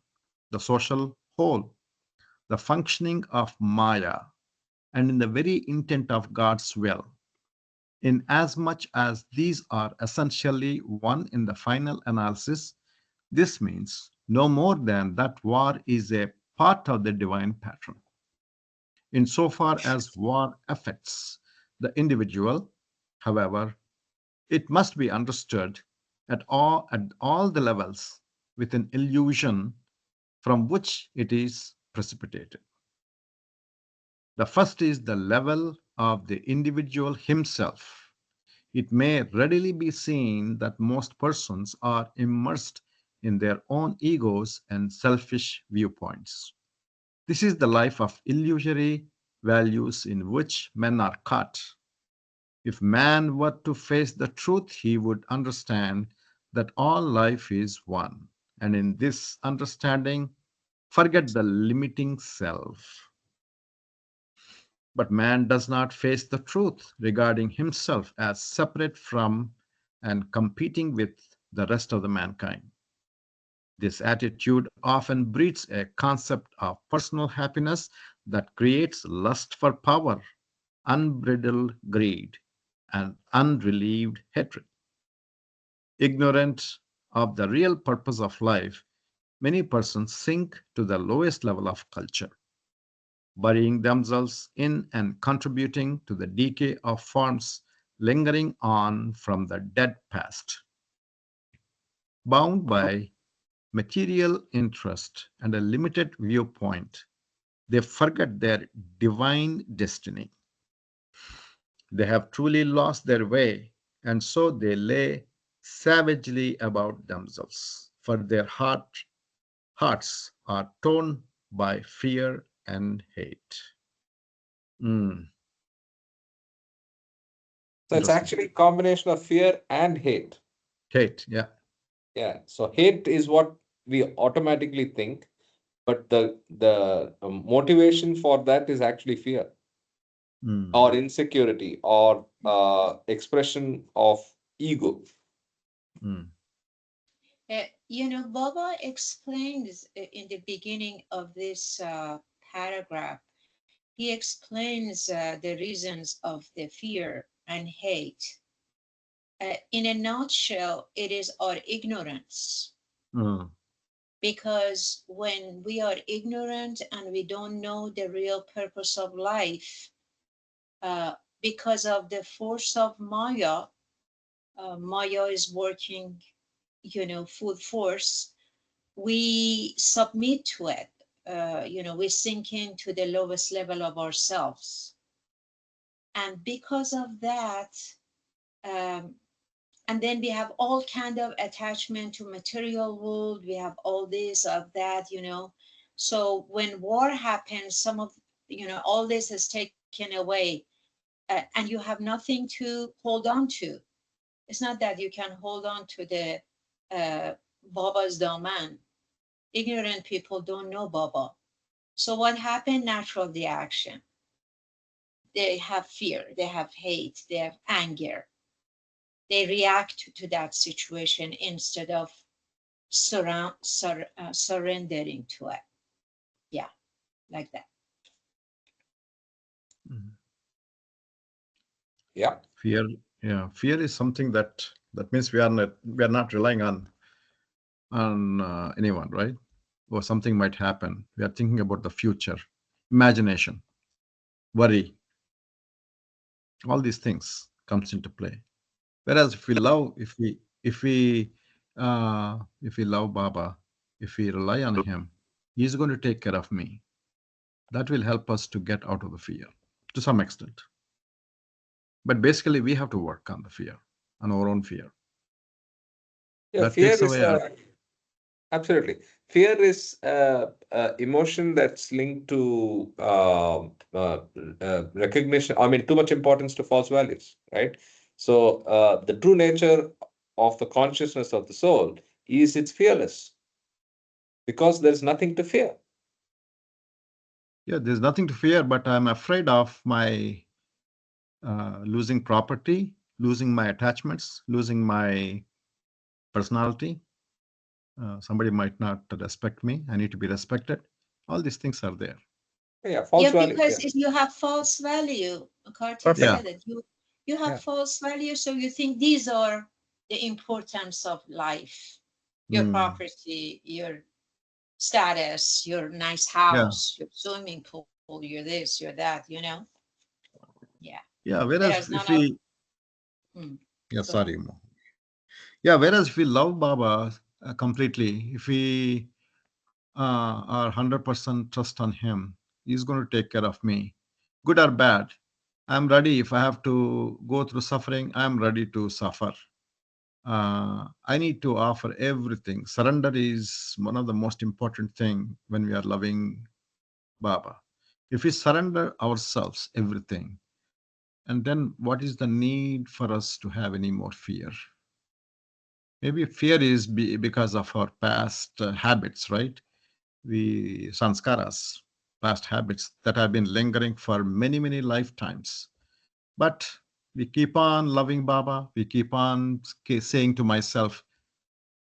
the social whole, the functioning of Maya, and in the very intent of God's will. Inasmuch as these are essentially one in the final analysis, this means no more than that war is a part of the divine pattern. Insofar as war affects the individual, however, it must be understood at all the levels with an illusion from which it is precipitated. The first is the level of the individual himself. It may readily be seen that most persons are immersed in their own egos and selfish viewpoints. This is the life of illusory values in which men are caught. If man were to face the truth, he would understand that all life is one, and in this understanding, forget the limiting self. But man does not face the truth regarding himself as separate from and competing with the rest of the mankind. This attitude often breeds a concept of personal happiness that creates lust for power, unbridled greed, and unrelieved hatred. Ignorant of the real purpose of life, many persons sink to the lowest level of culture, burying themselves in and contributing to the decay of forms lingering on from the dead past. Bound by material interest and a limited viewpoint, they forget their divine destiny. They have truly lost their way, and so they lay savagely about themselves, for their hearts are torn by fear and hate. Mm, So it's interesting. actually a combination of fear and hate. Hate, yeah. Yeah. So hate is what we automatically think, but the motivation for that is actually fear Mm, or insecurity or expression of ego. mm, Baba explains in the beginning of this paragraph, he explains the reasons of the fear and hate. In a nutshell, it is our ignorance. mm, Because when we are ignorant and we don't know the real purpose of life, uh, because of the force of Maya, Maya is working, full force. We submit to it. We sink into the lowest level of ourselves, and because of that, um, and then we have all kind of attachment to material world. We have all this of that. So when war happens, some of all this is taken away, and you have nothing to hold on to. It's not that you can hold on to the Baba's domain. Ignorant people don't know Baba. So what happened? Natural reaction. they have fear, they have hate, they have anger. They react to that situation instead of surrendering to it. Yeah, like that. Yeah. Fear, yeah, fear is something that means we are not relying on anyone, right? Or something might happen. We are thinking about the future, imagination, worry, all these things comes into play. Whereas if we love, if we love Baba, if we rely on him, he's going to take care of me. That will help us to get out of the fear to some extent. But basically, we have to work on the fear, on our own fear. Yeah, That fear takes is away our. absolutely. Fear is emotion that's linked to recognition. I mean, too much importance to false values, right? So the true nature of the consciousness of the soul is it's fearless because there's nothing to fear. Yeah, there's nothing to fear, but I'm afraid of my losing property, losing my attachments, losing my personality. Somebody might not respect me. I need to be respected. All these things are there. Yeah, false Yeah, value. because Yeah, if you have false value, Karthik perfect. Yeah, said it, you have Yeah. false value, so you think these are the importance of life, your mm, property, your status, your nice yeah, house, your swimming pool, your this, your that. Yeah. yeah. Whereas Whereas none if of, we, mm, yeah, go ahead. sorry, Mo. Yeah, whereas if we love Baba completely, if we are 100% trust on him, he's going to take care of me, good or bad. I'm ready. If I have to go through suffering, I'm ready to suffer. I need to offer everything. Surrender is one of the most important thing when we are loving Baba. If we surrender ourselves, everything, and then what is the need for us to have any more fear? Maybe fear is because of our past habits, right? We sanskaras, past habits that have been lingering for many, many lifetimes. But we keep on loving Baba. We keep on saying to myself,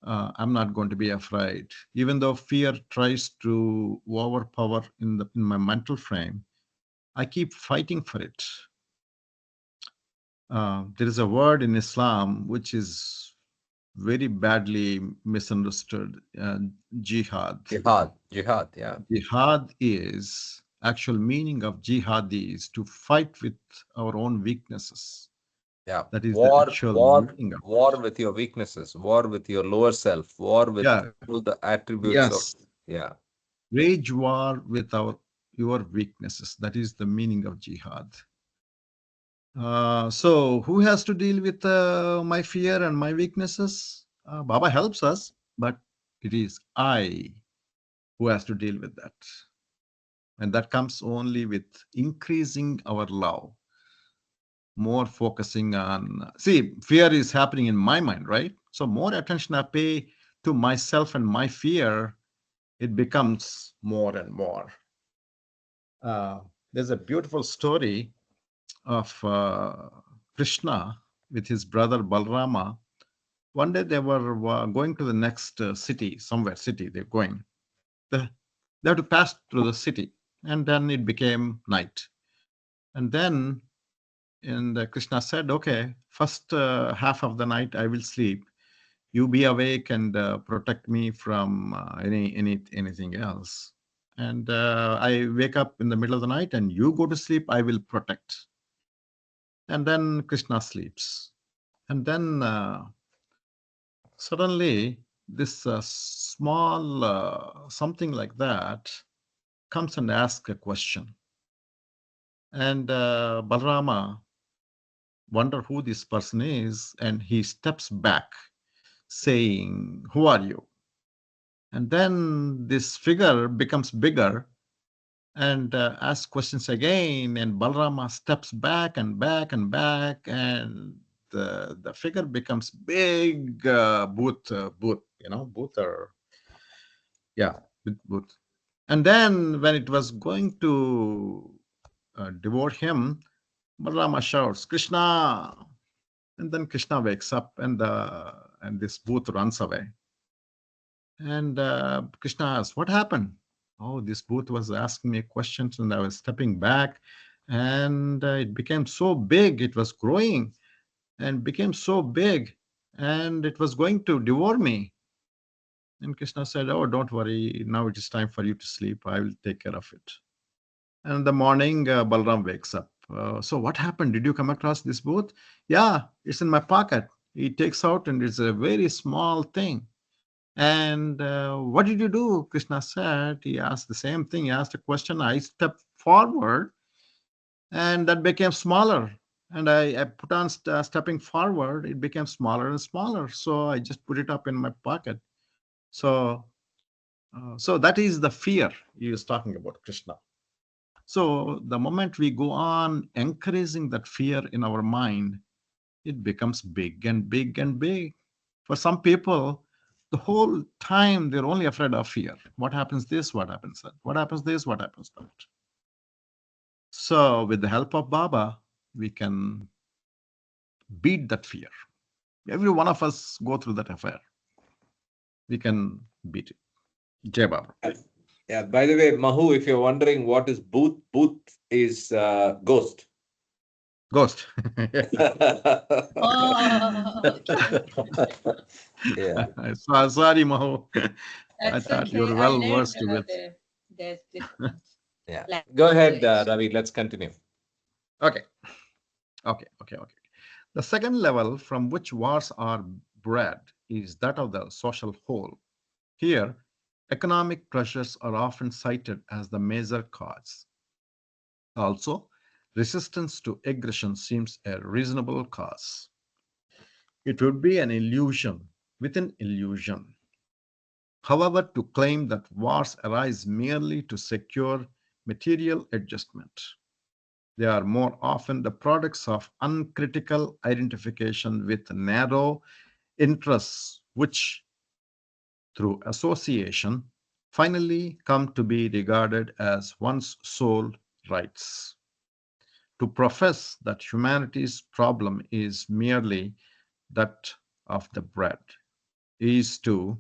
I'm not going to be afraid. Even though fear tries to overpower in my mental frame, I keep fighting for it. There is a word in Islam which is very badly misunderstood, jihad. Jihad. Jihad. Yeah. Jihad is actual meaning of jihad is to fight with our own weaknesses. Yeah. That is the War, actual war, meaning of it. war with your weaknesses, war with your lower self, war with Yeah, all the attributes of, yes. yeah. Wage war with your weaknesses. That is the meaning of jihad. So who has to deal with my fear and my weaknesses? Baba helps us, but it is I who has to deal with that. And that comes only with increasing our love, more focusing on. See, fear is happening in my mind, right? So, more attention I pay to myself and my fear, it becomes more and more. Uh, there's a beautiful story of Krishna with his brother Balrama. One day they were going to the next city, somewhere city they're going. The, they have to pass through the city, and then it became night. And then Krishna said, "Okay, first half of the night I will sleep. You be awake and protect me from anything else. And I wake up in the middle of the night, and you go to sleep. I will protect." And then Krishna sleeps. And then suddenly this small something like that comes and asks a question. And Balrama wonder who this person is, and he steps back saying, "Who are you?" And then this figure becomes bigger and asks questions again, and Balrama steps back and back and back, and the figure becomes big. Booth, or yeah, booth. And then when it was going to devour him, Balrama shouts, Krishna. And then Krishna wakes up and this booth runs away. And Krishna asks, what happened? Oh, this booth was asking me questions and I was stepping back. And it became so big, it was growing and became so big and it was going to devour me. And Krishna said, oh, don't worry. Now it is time for you to sleep. I will take care of it. And in the morning, Balram wakes up. So what happened? Did you come across this booth? Yeah, it's in my pocket. He takes out and it's a very small thing. And what did you do? Krishna said, he asked the same thing. He asked a question. I stepped forward and that became smaller. And I put on stepping forward, it became smaller and smaller. So I just put it up in my pocket. So, so that is the fear he is talking about, Krishna. So the moment we go on encouraging that fear in our mind, it becomes big and big and big. For some people, the whole time they're only afraid of fear. What happens this? What happens that? What happens this? What happens that? So with the help of Baba, we can beat that fear. Every one of us go through that affair. We can beat it. Jai Baba. Yeah, by the way, Mahu, if you're wondering what is booth, booth is ghost. Ghost. Oh, okay. Yeah. Sorry, Maho. I That's thought you okay. were I well learned versed with. the different Yeah. language. Go ahead, Ravi. Let's continue. Okay. The second level from which wars are bred is that of the social whole. Here, economic pressures are often cited as the major cause. Also, resistance to aggression seems a reasonable cause. It would be an illusion within illusion. However, to claim that wars arise merely to secure material adjustment, they are more often the products of uncritical identification with narrow interests, which, through association, finally come to be regarded as one's sole rights. To profess that humanity's problem is merely that of the bread is to.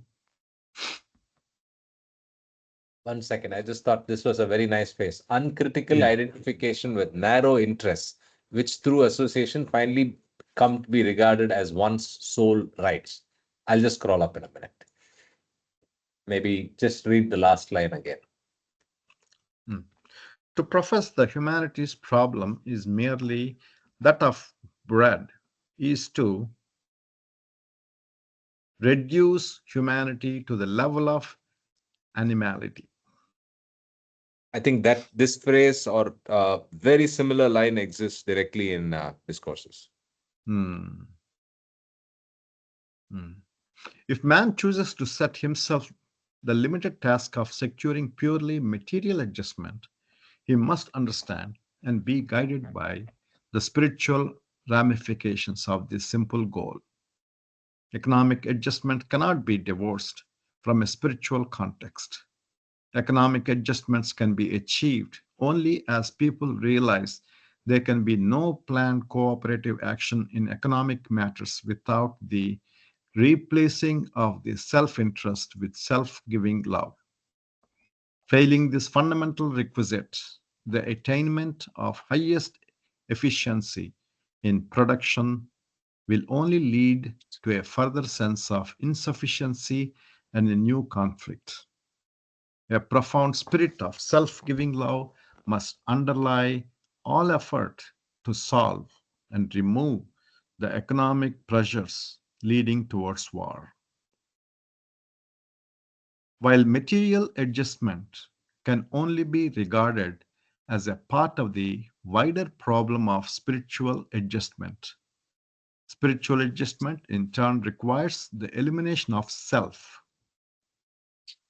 1 second. I just thought this was a very nice phrase. Uncritical identification with narrow interests, which through association finally come to be regarded as one's sole rights. I'll just scroll up in a minute. Maybe just read the last line again. To profess the humanity's problem is merely that of bread is to reduce humanity to the level of animality. I think that this phrase or very similar line exists directly in Discourses. If man chooses to set himself the limited task of securing purely material adjustment, he must understand and be guided by the spiritual ramifications of this simple goal. Economic adjustment cannot be divorced from a spiritual context. Economic adjustments can be achieved only as people realize there can be no planned cooperative action in economic matters without the replacing of the self-interest with self-giving love. Failing this fundamental requisite, the attainment of highest efficiency in production will only lead to a further sense of insufficiency and a new conflict. A profound spirit of self-giving love must underlie all effort to solve and remove the economic pressures leading towards war. While material adjustment can only be regarded as a part of the wider problem of spiritual adjustment, spiritual adjustment in turn requires the elimination of self.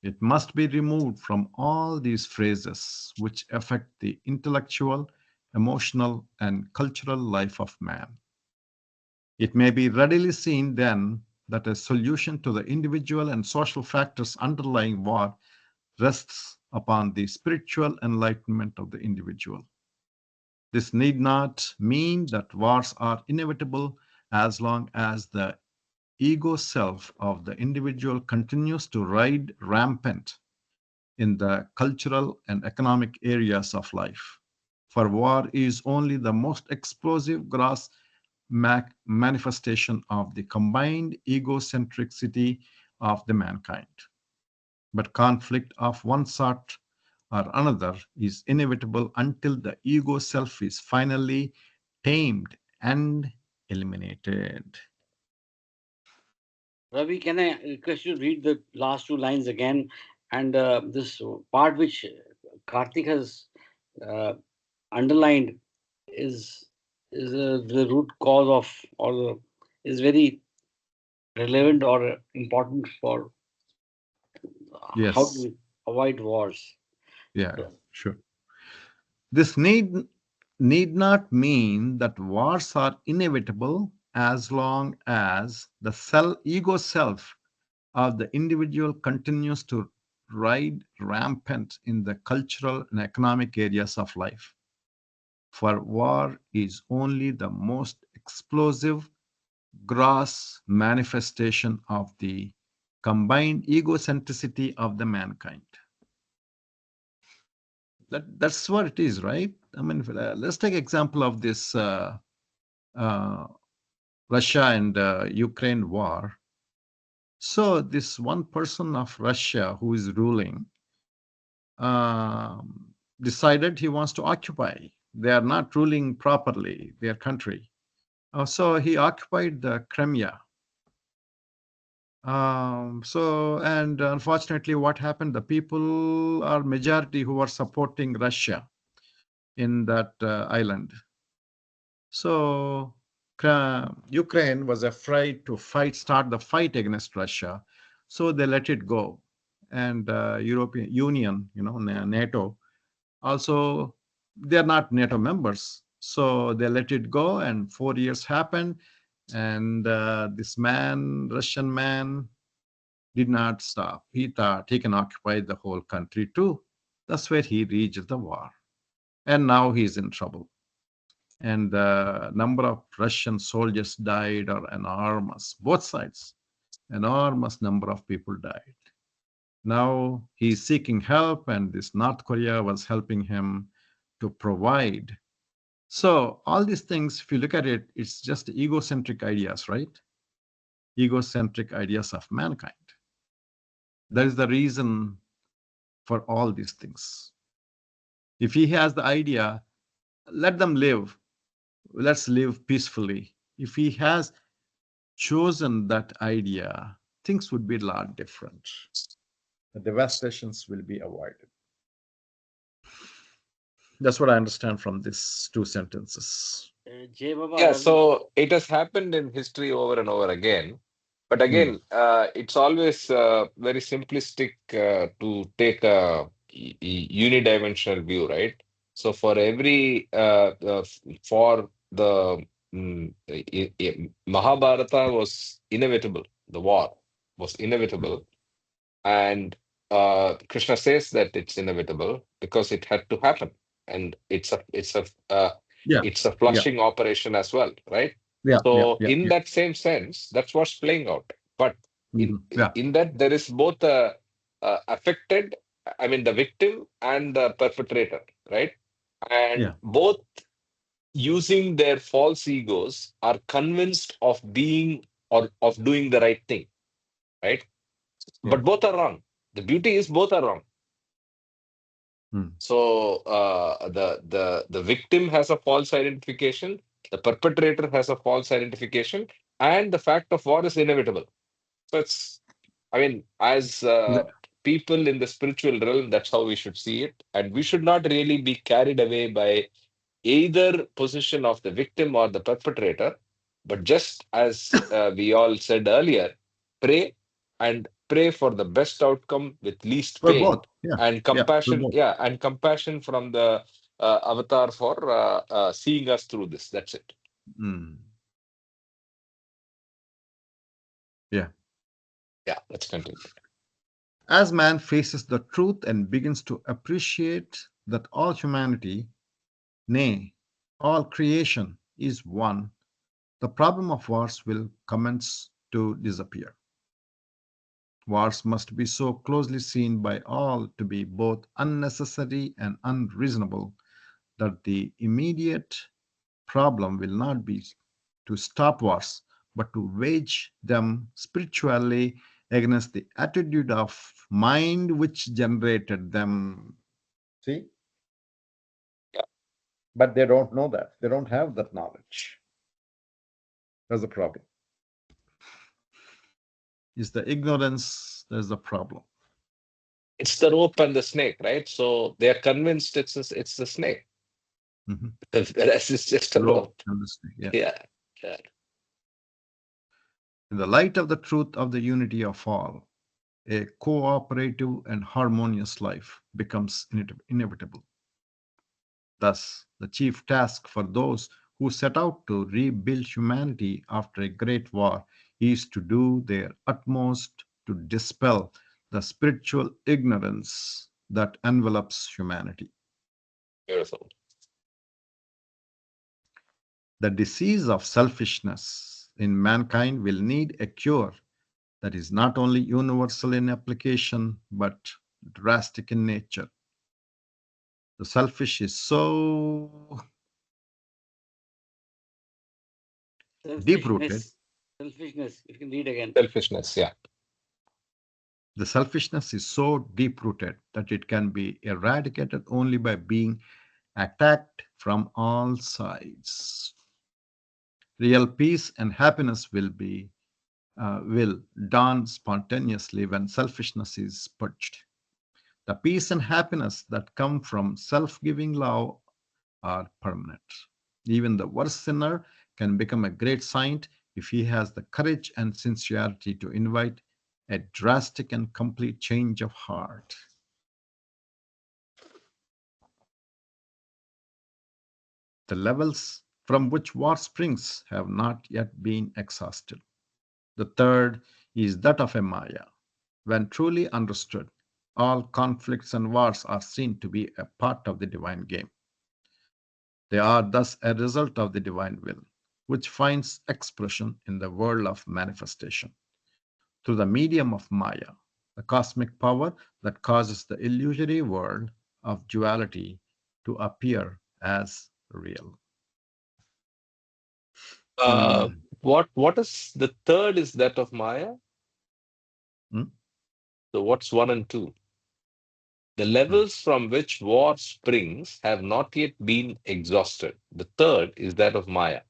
It must be removed from all these phrases which affect the intellectual, emotional, and cultural life of man. It may be readily seen then that a solution to the individual and social factors underlying war rests upon the spiritual enlightenment of the individual. This need not mean that wars are inevitable as long as the ego self of the individual continues to ride rampant in the cultural and economic areas of life. For war is only the most explosive gross manifestation of the combined egocentricity of the mankind. But conflict of one sort or another is inevitable until the ego self is finally tamed and eliminated. Ravi, can I request you to read the last two lines again? And this part which Karthik has uh, underlined is the root cause of, or is very relevant or important for how to Yes, avoid wars. yeah, sure. This need not mean that wars are inevitable as long as the ego self of the individual continues to ride rampant in the cultural and economic areas of life. For war is only the most explosive, gross manifestation of the combined egocentricity of the mankind. That's what it is, right? I mean, let's take example of this uh, Russia and Ukraine war. So this one person of Russia who is ruling decided he wants to occupy. They are not ruling properly their country. So he occupied the Crimea. And unfortunately, what happened? The people are majority who are supporting Russia in that island. So Ukraine was afraid to start the fight against Russia, so they let it go. And European Union, NATO, also they're not NATO members, so they let it go. And 4 years happened, and this man, Russian man, did not stop. He thought he can occupy the whole country too. That's where he reached the war, and now he's in trouble. And the number of Russian soldiers died are enormous, both sides. Enormous number of people died. Now he's seeking help, and this North Korea was helping him to provide. So all these things, if you look at it, it's just egocentric ideas, right? Egocentric ideas of mankind. That is the reason for all these things. If he has the idea, let them live. Let's live peacefully. If he has chosen that idea, things would be a lot different. The devastations will be avoided. That's what I understand from these two sentences. Jay Baba, Yeah, Ravi. so it has happened in history over and over again. But Hmm. again, it's always very simplistic to take a unidimensional view, right? So for every for the Mahabharata was inevitable. The war was inevitable, and Krishna says that it's inevitable because it had to happen, and Yeah, it's a yeah, flushing operation as well, right? yeah, yeah, So yeah, in yeah. that same sense, that's what's playing out. But in Yeah, in that there is both a affected, I mean the victim and the perpetrator, right? And yeah, both using their false egos are convinced of being or of doing the right thing, right? yeah. But both are wrong. The beauty is both are wrong. Hmm. So the victim has a false identification, the perpetrator has a false identification, and the fact of war is inevitable. So it's, I mean, as Le- people in the spiritual realm, that's how we should see it, and we should not really be carried away by either position of the victim or the perpetrator, but just as we all said earlier, pray and pray for the best outcome with least For pain both. Yeah, and yeah, for compassion. both. Yeah, and compassion from the avatar for seeing us through this. That's it. Hmm. Yeah. Yeah, let's continue. As man faces the truth and begins to appreciate that all humanity, nay, all creation is one, the problem of wars will commence to disappear. Wars must be so closely seen by all to be both unnecessary and unreasonable that the immediate problem will not be to stop wars, but to wage them spiritually against the attitude of mind which generated them. See? But they don't know that. They don't have that knowledge. That's the problem. Is the ignorance, there's the problem. It's the rope and the snake, right? So they are convinced it's the snake. Mhm. The rest is just a Rope rope. and the snake, yeah. Yeah. Yeah. In the light of the truth of the unity of all, a cooperative and harmonious life becomes inevitable. Thus, the chief task for those who set out to rebuild humanity after a great war is to do their utmost to dispel the spiritual ignorance that envelops humanity. Beautiful. The disease of selfishness in mankind will need a cure that is not only universal in application but drastic in nature. The selfish is so deep rooted. Selfishness. You can read again. Selfishness, yeah. The selfishness is so deep rooted that it can be eradicated only by being attacked from all sides. Real peace and happiness will dawn spontaneously when selfishness is purged. The peace and happiness that come from self-giving love are permanent. Even the worst sinner can become a great saint if he has the courage and sincerity to invite a drastic and complete change of heart. The levels from which war springs have not yet been exhausted. The third is that of a Maya. When truly understood, all conflicts and wars are seen to be a part of the divine game. They are thus a result of the divine will, which finds expression in the world of manifestation through the medium of Maya, the cosmic power that causes the illusory world of duality to appear as real. Uh, Mm. what is the third is that of Maya? Hmm? So what's one and two? The levels from which war springs have not yet been exhausted. The third is that of Maya.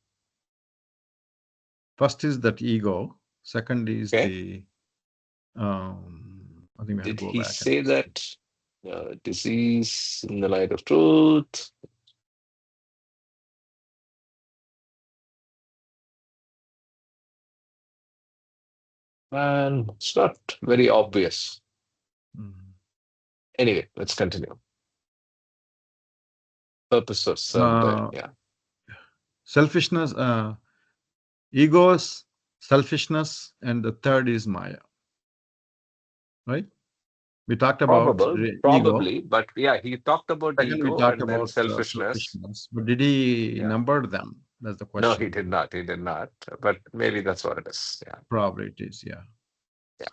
First is that ego. Second is Okay. the, I think we have to Did go he back and say that disease in the light of truth? And it's not very obvious. Mm. Anyway, let's continue. Purpose of serve by, Uh, yeah. selfishness, egos, selfishness, and the third is Maya. Right? We talked about ego. Probably, but yeah, he talked about Second, we ego talked and then about selfishness. selfishness. But did he Yeah. number them? That's the No, he question. did not. He did not. But maybe that's what it is. Yeah. Probably it is, yeah. Yeah.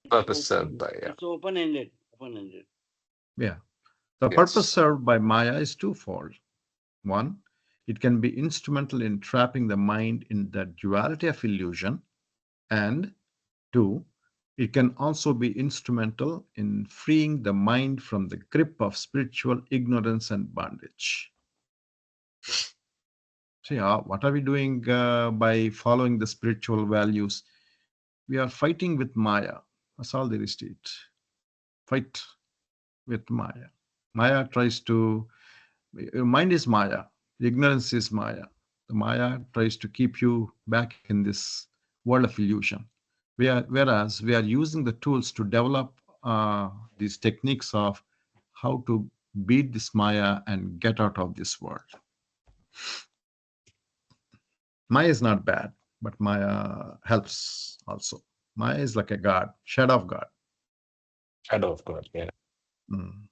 Purpose served by, yeah. It's open-ended. Open-ended. Yeah. The purpose Yes. served by Maya is twofold. One, it can be instrumental in trapping the mind in the duality of illusion. And two, it can also be instrumental in freeing the mind from the grip of spiritual ignorance and bondage. See, what are we doing by following the spiritual values? We are fighting with Maya. That's all there is to it. Fight with Maya. Maya tries to, your mind is Maya, ignorance is Maya. The Maya tries to keep you back in this world of illusion. Whereas we are using the tools to develop these techniques of how to beat this Maya and get out of this world. Maya is not bad, but Maya helps also. Maya is like a god, shadow of God. Shadow of God. Yeah. Mm.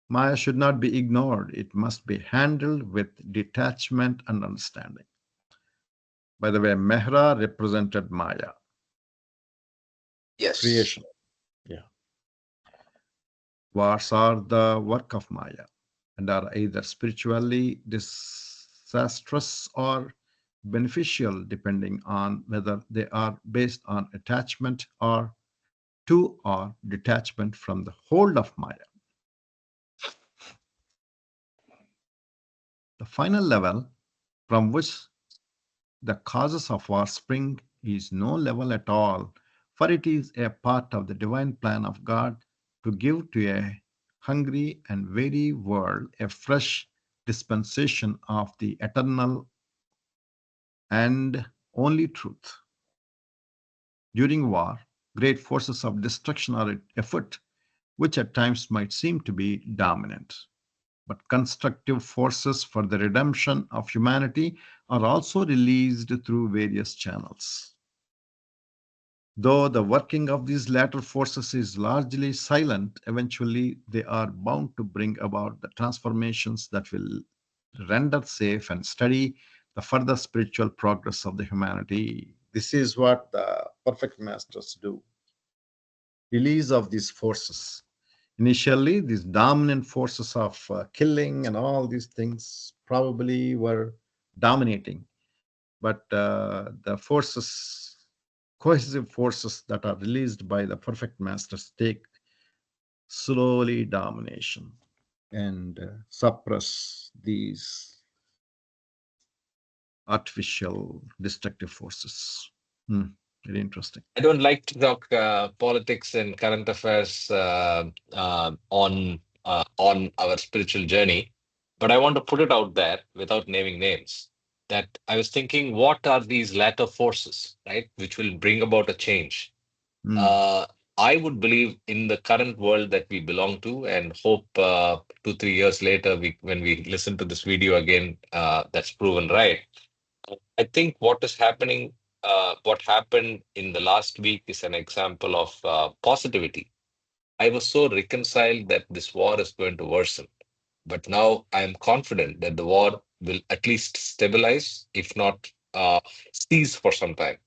Maya should not be ignored. It must be handled with detachment and understanding. By the way, Mehra represented Maya, Yes. creation. Yeah. Wars are the work of Maya and are either spiritually disastrous or beneficial, depending on whether they are based on attachment or to or detachment from the hold of Maya. The final level from which the causes of war spring is no level at all, for it is a part of the divine plan of God to give to a hungry and weary world a fresh dispensation of the eternal and only truth. During war, great forces of destruction are afoot, which at times might seem to be dominant. But constructive forces for the redemption of humanity are also released through various channels. Though the working of these latter forces is largely silent, eventually they are bound to bring about the transformations that will render safe and steady the further spiritual progress of the humanity. This is what the perfect masters do. Release of these forces. Initially, these dominant forces of killing and all these things probably were dominating, but the forces, cohesive forces that are released by the perfect masters take slowly domination and suppress these artificial destructive forces. Very interesting. I don't like to talk politics and current affairs on our spiritual journey, but I want to put it out there without naming names. That I was thinking, what are these latter forces, right, which will bring about a change? Mm, Uh, I would believe in the current world that we belong to, and hope 2, 3 years later, when we listen to this video again, that's proven right. I think what happened in the last week is an example of positivity. I was so reconciled that this war is going to worsen, but now I am confident that the war will at least stabilize, if not cease for some time.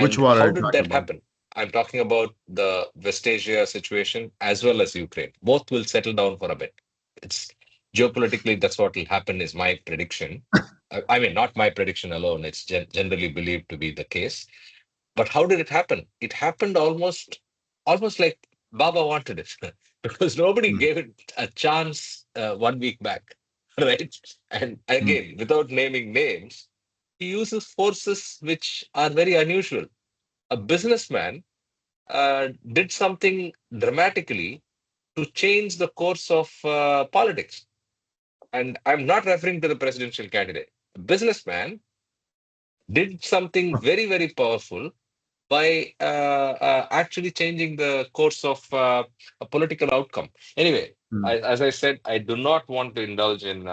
which And war are how you did talking that about? happen? I'm talking about the West Asia situation as well as Ukraine. Both will settle down for a bit. It's geopolitically, that's what will happen, is my prediction. I mean, not my prediction alone. It's generally believed to be the case. But how did it happen? It happened almost like Baba wanted it, because nobody Mm, gave it a chance 1 week back, right? And mm, again, without naming names, he uses forces which are very unusual. A businessman did something dramatically to change the course of politics. And I'm not referring to the presidential candidate. A businessman did something very, very powerful by actually changing the course of a political outcome. Anyway, mm. as I said, I do not want to indulge in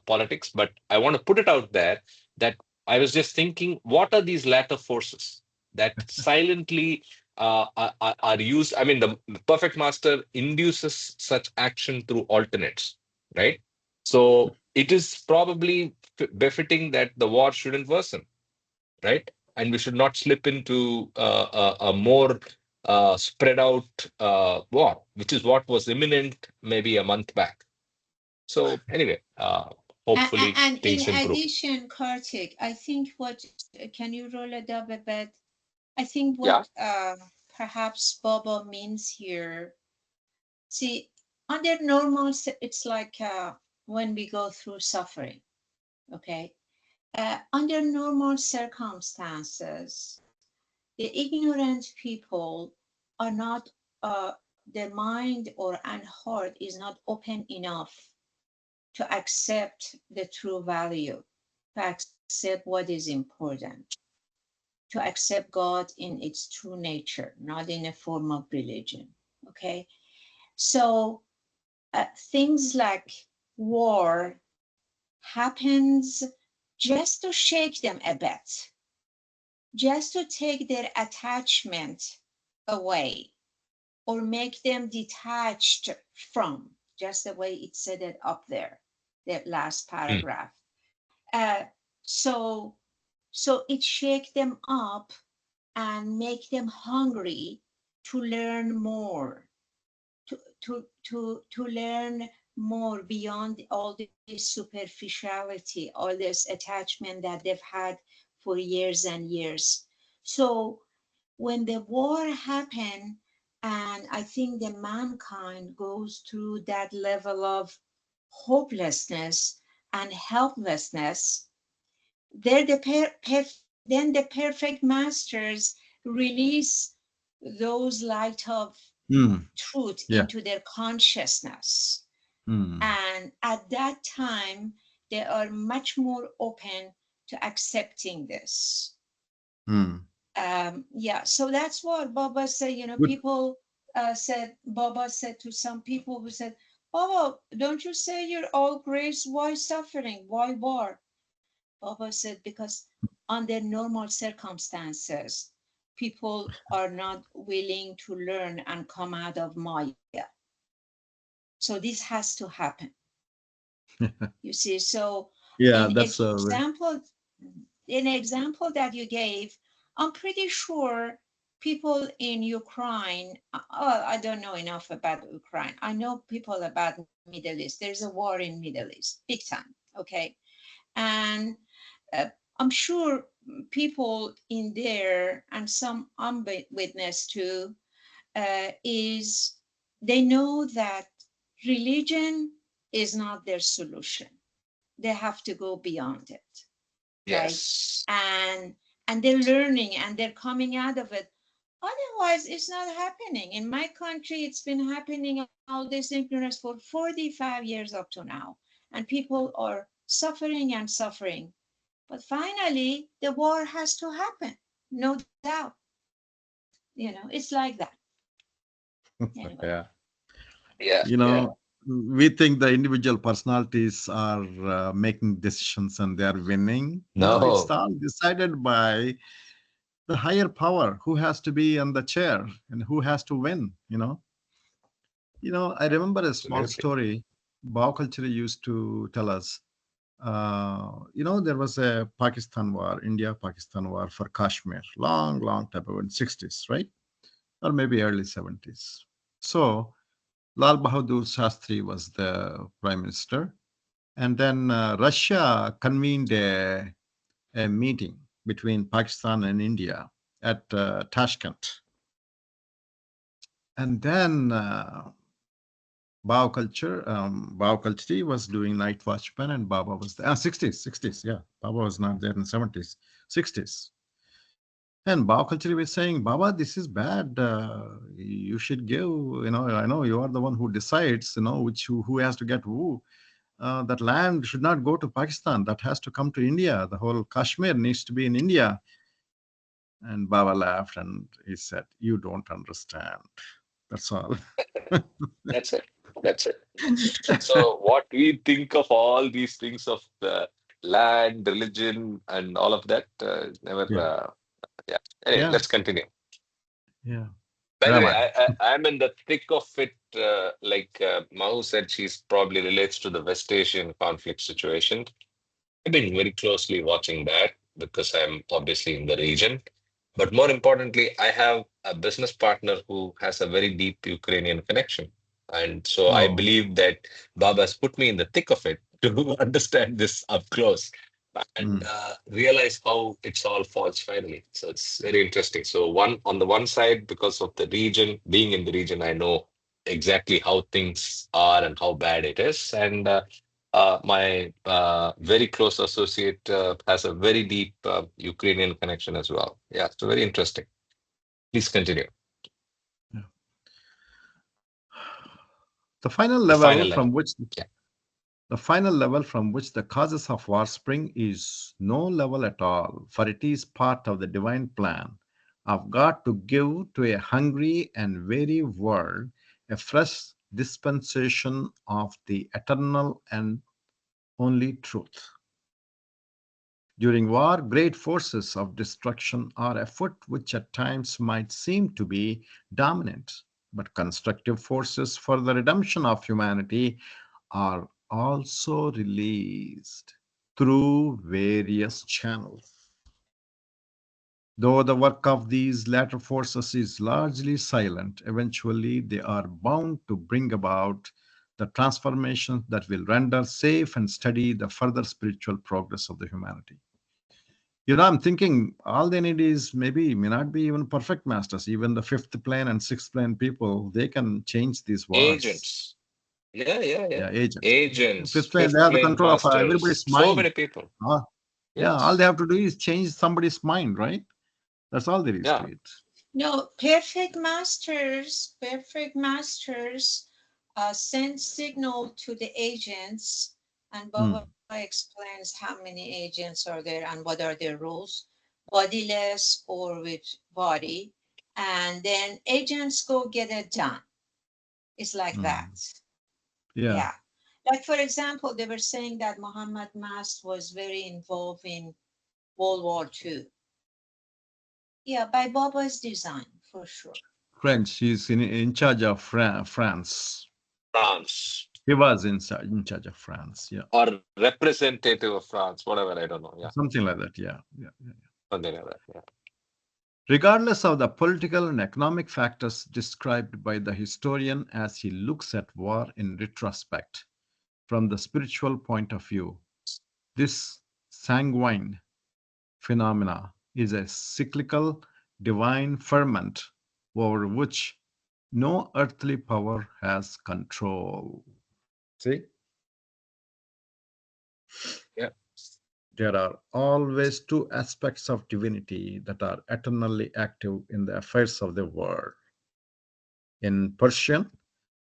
politics, but I want to put it out there that I was just thinking, what are these latter forces that silently are used? I mean, the perfect master induces such action through alternates, right? So it is probably befitting that the war shouldn't worsen, right? And we should not slip into a more spread out war, which is what was imminent maybe a month back. So anyway, hopefully And in things improve. addition, Kartik, I think what, can you roll it up a bit? I think Yeah. what perhaps Baba means here, see, under normal, it's like when we go through suffering, okay? Under normal circumstances, the ignorant people are not, their mind or and heart is not open enough to accept the true value, to accept what is important, to accept God in its true nature, not in a form of religion. Okay. So things like war happens just to shake them a bit, just to take their attachment away or make them detached from. just the way it said it up there, that last paragraph. Uh, so it shake them up and make them hungry to learn more, to learn more beyond all this superficiality, all this attachment that they've had for years and years. So when the war happened, and I think the mankind goes through that level of hopelessness and helplessness, they're then the perfect masters release those light of truth Yeah. into their consciousness. Mm. And at that time, they are much more open to accepting this. Mm. Yeah, so that's what Baba said. Good. People Baba said to some people who said, Baba, don't you say you're all grace? Why suffering? Why war? Baba said, because under normal circumstances, people are not willing to learn and come out of Maya. So this has to happen. You see, so Yeah, in that's example that you gave, I'm pretty sure people in Ukraine, I don't know enough about Ukraine. I know people about Middle East. There's a war in Middle East, big time, okay? And I'm sure people in there, and some I'm witness to, is they know that religion is not their solution. They have to go beyond it, right? Yes. And they're learning and they're coming out of it. Otherwise, it's not happening. In my country, it's been happening all this ignorance for 45 years up to now. And people are suffering and suffering. But finally, the war has to happen, no doubt. It's like that. Anyway. yeah. Yeah. You know, we think the individual personalities are making decisions and they are winning. No, it's No. all decided by the higher power, who has to be on the chair and who has to win. I remember a small Absolutely. story Bao culture used to tell us. There was a Pakistan war, India-Pakistan war for Kashmir, long, long time ago in 60s, right? Or maybe early 70s. So Lal Bahadur Shastri was the prime minister. And then Russia convened a meeting between Pakistan and India at Tashkent. And then Bao culture was doing night watchman, and Baba was there. 60s, yeah. Baba was not there in 70s, 60s. And Bao culture was saying, Baba, this is bad. You should give, I know you are the one who decides, who has to get who. That land should not go to Pakistan. That has to come to India. The whole Kashmir needs to be in India. And Baba laughed and he said, you don't understand. That's all. That's it. That's it. So what we think of all these things of the land, religion, and all of that never. Yeah. Yeah. Anyway, Yeah. let's continue. Yeah. By the way, Raman. I'm in the thick of it. Like Mahu said, she's probably relates to the West Asian conflict situation. I've been very closely watching that because I'm obviously in the region. But more importantly, I have a business partner who has a very deep Ukrainian connection. And so I Oh. believe that Baba has put me in the thick of it to understand this up close and Mm. realize how it's all falls finally. So it's very interesting. So on the one side, because of the region, being in the region, I know exactly how things are and how bad it is. And my very close associate has a very deep Ukrainian connection as well. Yeah, so very interesting. Please continue. Yeah. The final The level final level. from which Yeah. The final level from which the causes of war spring is no level at all, for it is part of the divine plan of God to give to a hungry and weary world a fresh dispensation of the eternal and only truth. During war, great forces of destruction are afoot, which at times might seem to be dominant. but constructive forces for the redemption of humanity are also released through various channels. Though the work of these latter forces is largely silent, eventually they are bound to bring about the transformations that will render safe and steady the further spiritual progress of the humanity. I'm thinking all they need is may not be even perfect masters. Even the fifth plane and sixth plane people, they can change these worlds. Agents. Yeah. Yeah, agents. Agents, Fifth plane, they fifth have the plane control of masters, everybody's so mind. many people. Yeah, all Yes. they have to do is change somebody's mind, right? That's all there is to Yeah. it. No, perfect masters send signal to the agents, and Baba Mm, explains how many agents are there and what are their roles, bodiless or with body, and then agents go get it done. It's like mm. that. Yeah. Yeah. Like, for example, they were saying that Muhammad Mast was very involved in World War II. Yeah, by Baba's design, for sure. French, he's in charge of France. France. He was in charge of France. Yeah. Or representative of France, whatever, I don't know. Yeah. Something like that. Yeah. Something like that. Yeah. Regardless of the political and economic factors described by the historian as he looks at war in retrospect, from the spiritual point of view, this sanguine phenomena is a cyclical divine ferment over which no earthly power has control. See, Yeah. there are always two aspects of divinity that are eternally active in the affairs of the world. In Persian,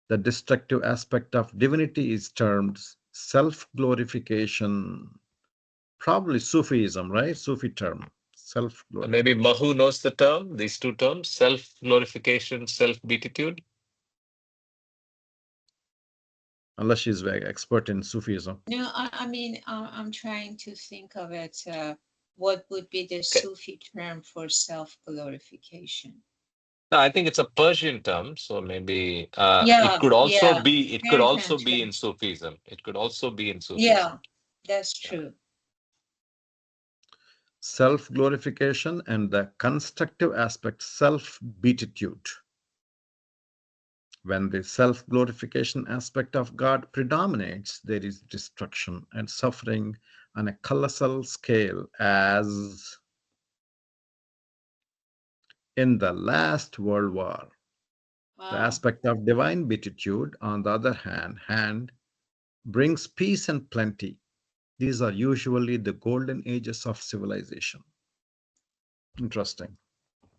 the destructive aspect of divinity is termed self glorification. Probably Sufism, right? Sufi term, self Maybe glorification. Mahu knows the term, these two terms, self-glorification, self-beatitude. Unless she's very expert in Sufism. No, I mean, I'm trying to think of it. What would be the Okay. Sufi term for self-glorification? No, I think it's a Persian term, so maybe Yeah, yeah, it could Persian also be term. in Sufism. It could also be in Yeah, Sufism. that's Yeah. true. Self glorification and the constructive aspect, self beatitude. When the self glorification aspect of God predominates, there is destruction and suffering on a colossal scale, as in the last World War. The Wow. aspect of divine beatitude, on the other hand brings peace and plenty. These are usually the golden ages of civilization. Interesting.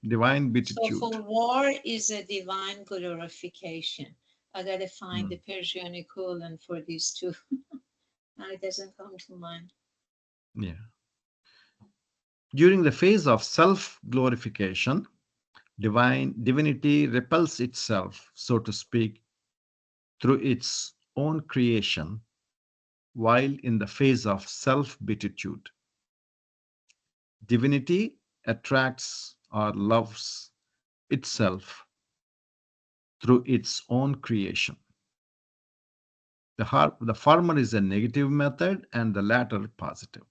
Divine So beatitude. for war is a divine glorification. I gotta find the Mm, Persian equivalent for these two. Now it doesn't come to mind. yeah. During the phase of self glorification, divinity repels itself, so to speak, through its own creation, while in the phase of self beatitude, divinity attracts or loves itself through its own creation. The former is a negative method and the latter positive.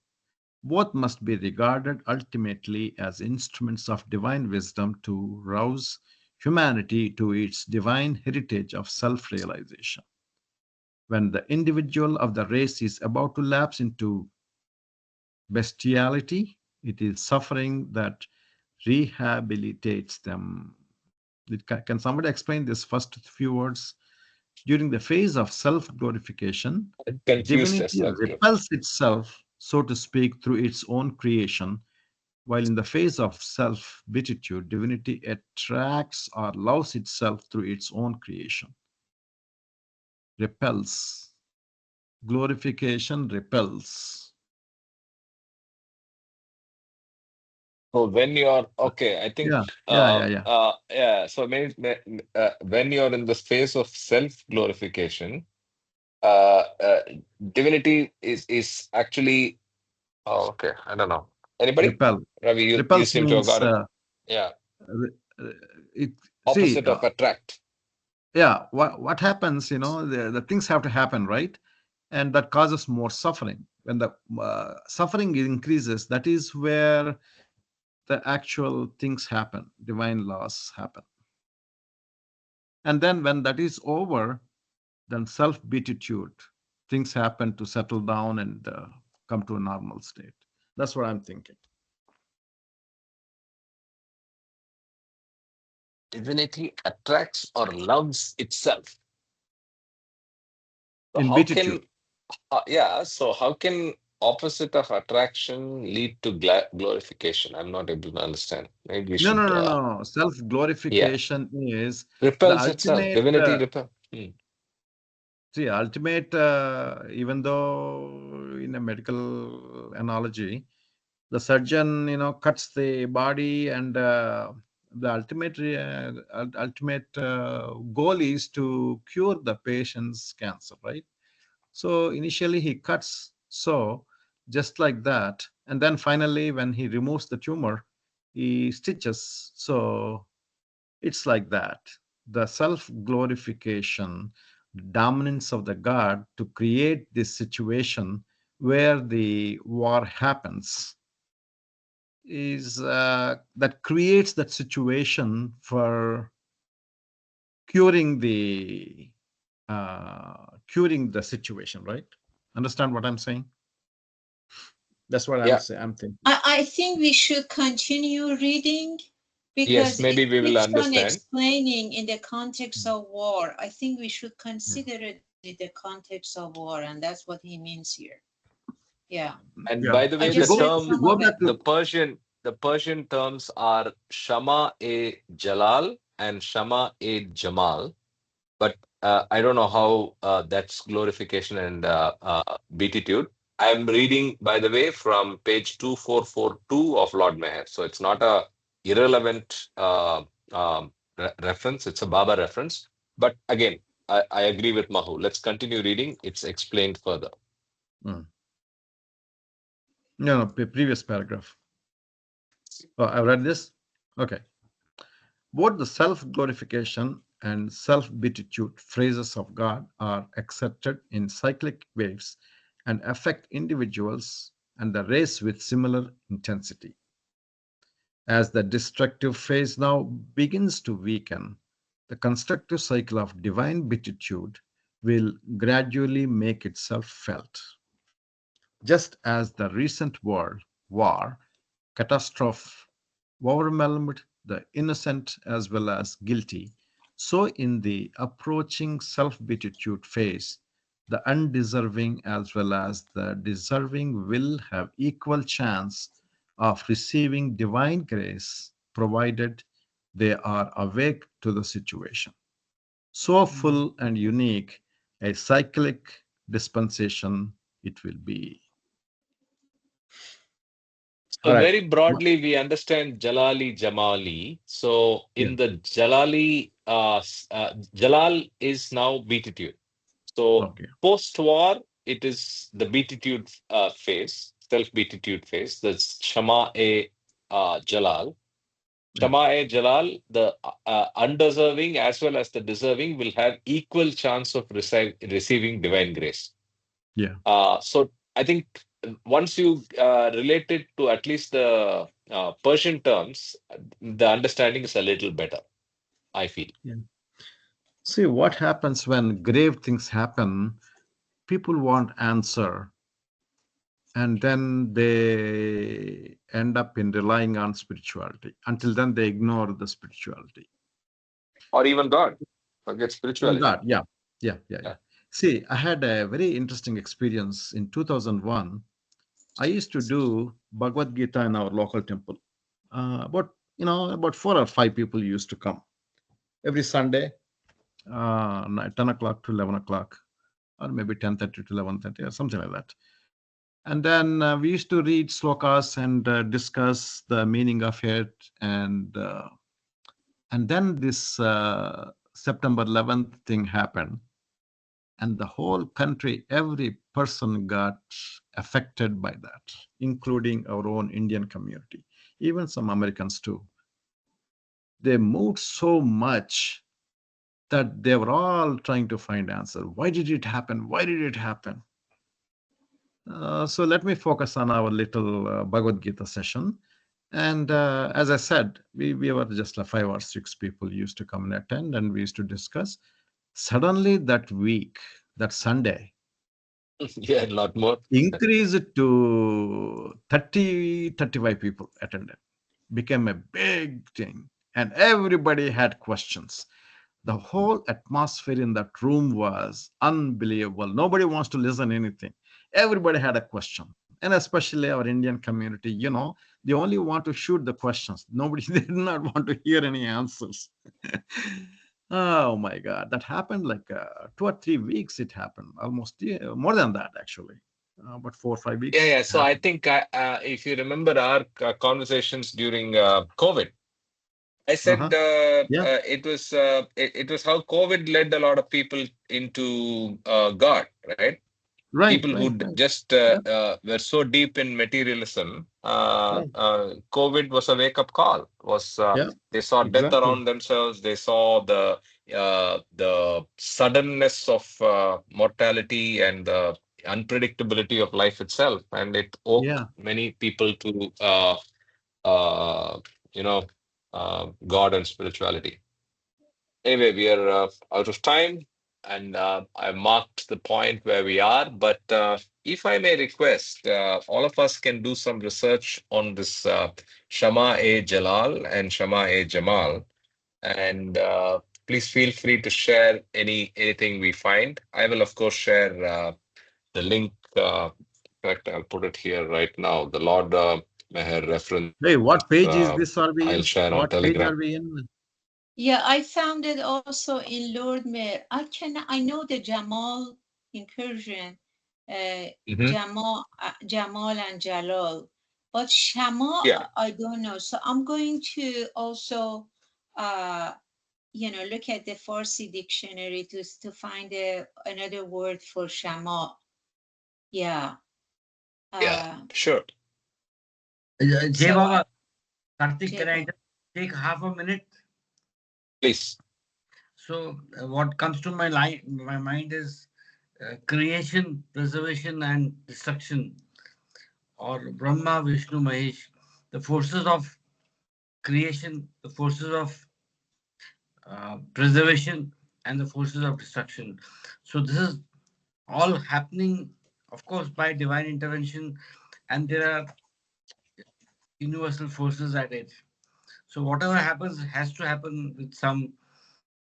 Both must be regarded ultimately as instruments of divine wisdom to rouse humanity to its divine heritage of self realization. When the individual of the race is about to lapse into bestiality, it is suffering that rehabilitates them. Can somebody explain this first few words? During the phase of self glorification, It confused us divinity actually. repels itself, so to speak, through its own creation, while in the phase of self beatitude, divinity attracts or loves itself through its own creation. Repels. Glorification repels. So when you're okay, I think Yeah. yeah. So maybe when you're in the space of self-glorification, uh, divinity is actually okay. I don't know. Anybody? Repel. Ravi, you Repels seem to have means got it. Yeah. re- it. See, Opposite of attract. Yeah, what happens, the things have to happen, right? And that causes more suffering. When the suffering increases, that is where the actual things happen, divine laws happen. And then when that is over, then self-beatitude, things happen to settle down and come to a normal state. That's what I'm thinking. Divinity attracts or loves itself. So In how can, beatitude. yeah, so how can opposite of attraction lead to glorification? I'm not able to understand. Maybe we No, no, should, no, no. yeah, Self-glorification is the repels itself. ultimate. Divinity repel. See, ultimate, even though in a medical analogy, the surgeon, cuts the body, and the ultimate goal is to cure the patient's cancer, right? So initially he cuts, so just like that, and then finally when he removes the tumor, he stitches. So it's like that. The self glorification, dominance of the God to create this situation where the war happens is that creates that situation for curing the situation, right? Understand what I'm saying? That's what I'm Yeah. saying. I'm thinking. I think we should continue reading Yes, because it maybe we will keeps on understand. explaining in the context Mm, of war. I think we should yeah. consider it in the context of war, and that's what he means here. Yeah, And Yeah. by the I way, See, the just read term, some of go it. back to. the Persian terms are Shama e Jalal and Shama e Jamal. But I don't know how that's glorification and beatitude. I'm reading, by the way, from page 2442 of Lord Mayor. So it's not a irrelevant reference. It's a Baba reference. But again, I agree with Mahu. Let's continue reading. It's explained further. Mm. No, previous paragraph. Oh, I read this. Okay. Both the self glorification and self beatitude phrases of God are accepted in cyclic waves and affect individuals and the race with similar intensity. As the destructive phase now begins to weaken, the constructive cycle of divine beatitude will gradually make itself felt. Just as the recent world war catastrophe overwhelmed the innocent as well as guilty, so in the approaching self beatitude phase, the undeserving as well as the deserving will have equal chance of receiving divine grace provided they are awake to the situation. So full and unique a cyclic dispensation it will be. All So right. very broadly, we understand Jalali Jamali. So Yeah. in the Jalali, Jalal is now beatitude. So Okay. post-war, it is the beatitude phase, self-beatitude phase. That's Jalal. Yeah. Shama-e-Jalal, the undeserving as well as the deserving will have equal chance of receiving divine grace. Yeah. So I think once you relate it to at least the Persian terms, the understanding is a little better, I feel. Yeah. See what happens when grave things happen, people want answer, and then they end up in relying on spirituality. Until then, they ignore the spirituality. Or even God. Forget And spirituality. God, yeah, yeah, yeah, yeah. Yeah. See, I had a very interesting experience in 2001. I used to do Bhagavad Gita in our local temple. About 4 or 5 people used to come every Sunday, 10 o'clock to 11 o'clock, or maybe 10:30 to 11:30, or something like that. And then we used to read slokas and discuss the meaning of it. And then this September 11th thing happened, and the whole country, every person got affected by that, including our own Indian community, even some Americans too. They moved so much that they were all trying to find answer. Why did it happen? Why did it happen? So let me focus on our little Bhagavad Gita session. And as I said, we were just like 5 or 6 people used to come and attend, and we used to discuss. Suddenly that week, that Sunday, Yeah, a lot more. increased to 30, 35 people attended. Became a big thing. And everybody had questions. The whole atmosphere in that room was unbelievable. Nobody wants to listen anything. Everybody had a question. And especially our Indian community, they only want to shoot the questions. Nobody they did not want to hear any answers. Oh my God, that happened like 2 or 3 weeks. It happened almost, yeah, more than that actually, but 4 or 5 weeks. Yeah, yeah. It So I happened. think if you remember our conversations during COVID, I said Uh-huh. Yeah. it was how COVID led a lot of people into God, right? Right. People who Right. Right. just Yeah. were so deep in materialism. Right. COVID was a wake-up call. Yeah. They saw death Exactly. around themselves. They saw the suddenness of mortality and the unpredictability of life itself, and it woke Yeah. many people to uh, you know God and spirituality. Anyway, we are out of time, and I marked the point where we are. But if I may request, all of us can do some research on this Shama A. Jalal and Shama A. Jamal, and please feel free to share anything we find. I will, of course, share the link. In fact, I'll put it here right now. The Lord Meher reference. Hey, what page is I'll this? Are we share in? on Telegram. What page are we in? Yeah, I found it also in Lord Mayor. I know the Jamal incursion, Mhm. Jamal and Jalal, but Shama, Yeah. I don't know. So I'm going to also, look at the Farsi dictionary to find another word for Shama. Yeah. Yeah, Uh, sure. Jay so Baba, Karthik, Jai can I Baba. just take half a minute? Please. So, what comes to my mind is creation, preservation, and destruction, or Brahma, Vishnu, Mahesh, the forces of creation, the forces of preservation, and the forces of destruction. So, this is all happening, of course, by divine intervention, and there are universal forces at it. So, whatever happens has to happen with some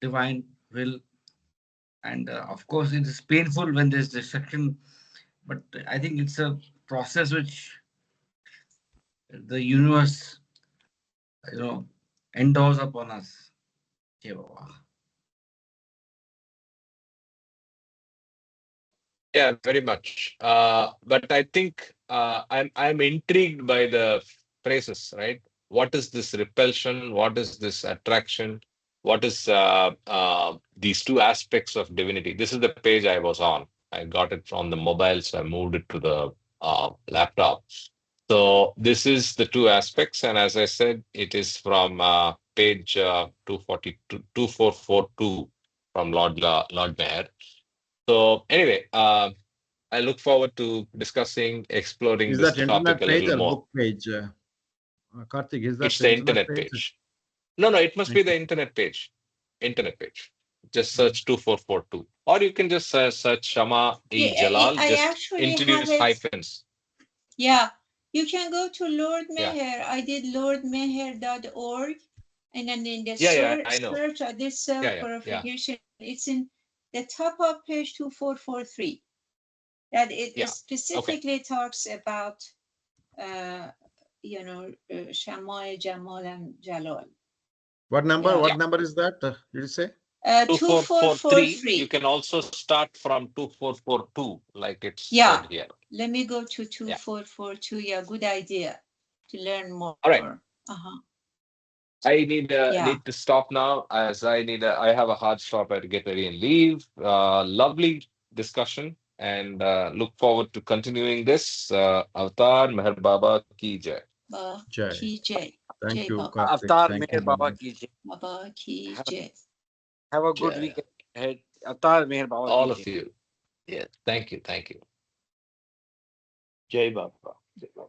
divine will. And of course, it is painful when there's destruction, but I think it's a process which the universe, you know, endows upon us. Jai Baba. Yeah, very much. But I think I'm intrigued by the phrases, right? What is this repulsion? What is this attraction? What is these two aspects of divinity? This is the page I was on. I got it from the mobile, so I moved it to the laptop. So this is the two aspects, and as I said, it is from page 242, 2442 from Lord Mayor. So anyway, I look forward to discussing, exploring Is this that topic a internet little page or more. book page? Karthik, is that It's the the internet internet page? page. No, it must be Inter- the internet page. Internet page. Just search 2442. Or you can just search Shama E. Yeah, Jalal, I just actually have introduce it. hyphens. Yeah, you can go to Lord Yeah. Meher. I did lordmeher.org. And then in the Yeah, I know. search, I did Yeah. self-purification. It's in the top of page 2443. That it Yeah. Okay. specifically talks about, Shammai, Jamal, and Jalal. What number? Yeah. What Yeah. number is that? Did you say? 2443. You 2443. can also start from 2442, like it's Yeah. said here. Let me go to Yeah. 2442. Yeah, good idea to learn more. All right. Uh-huh. I Yeah. need to stop now as I have a hard stop. I have to get ready and leave. Lovely discussion, and look forward to continuing this. Avatar Meher Baba ki jai. Jai. Ki Jai. Thank Jai you, Baba. Karthik. Avatar Thank you Meher very Baba much. ki jai. Baba Ki Jai. Have a good Jai. week ahead. Atar Meher Baba All Ki of Jai. you. Yeah. Thank you. Thank you. Jai Baba. Jai Baba.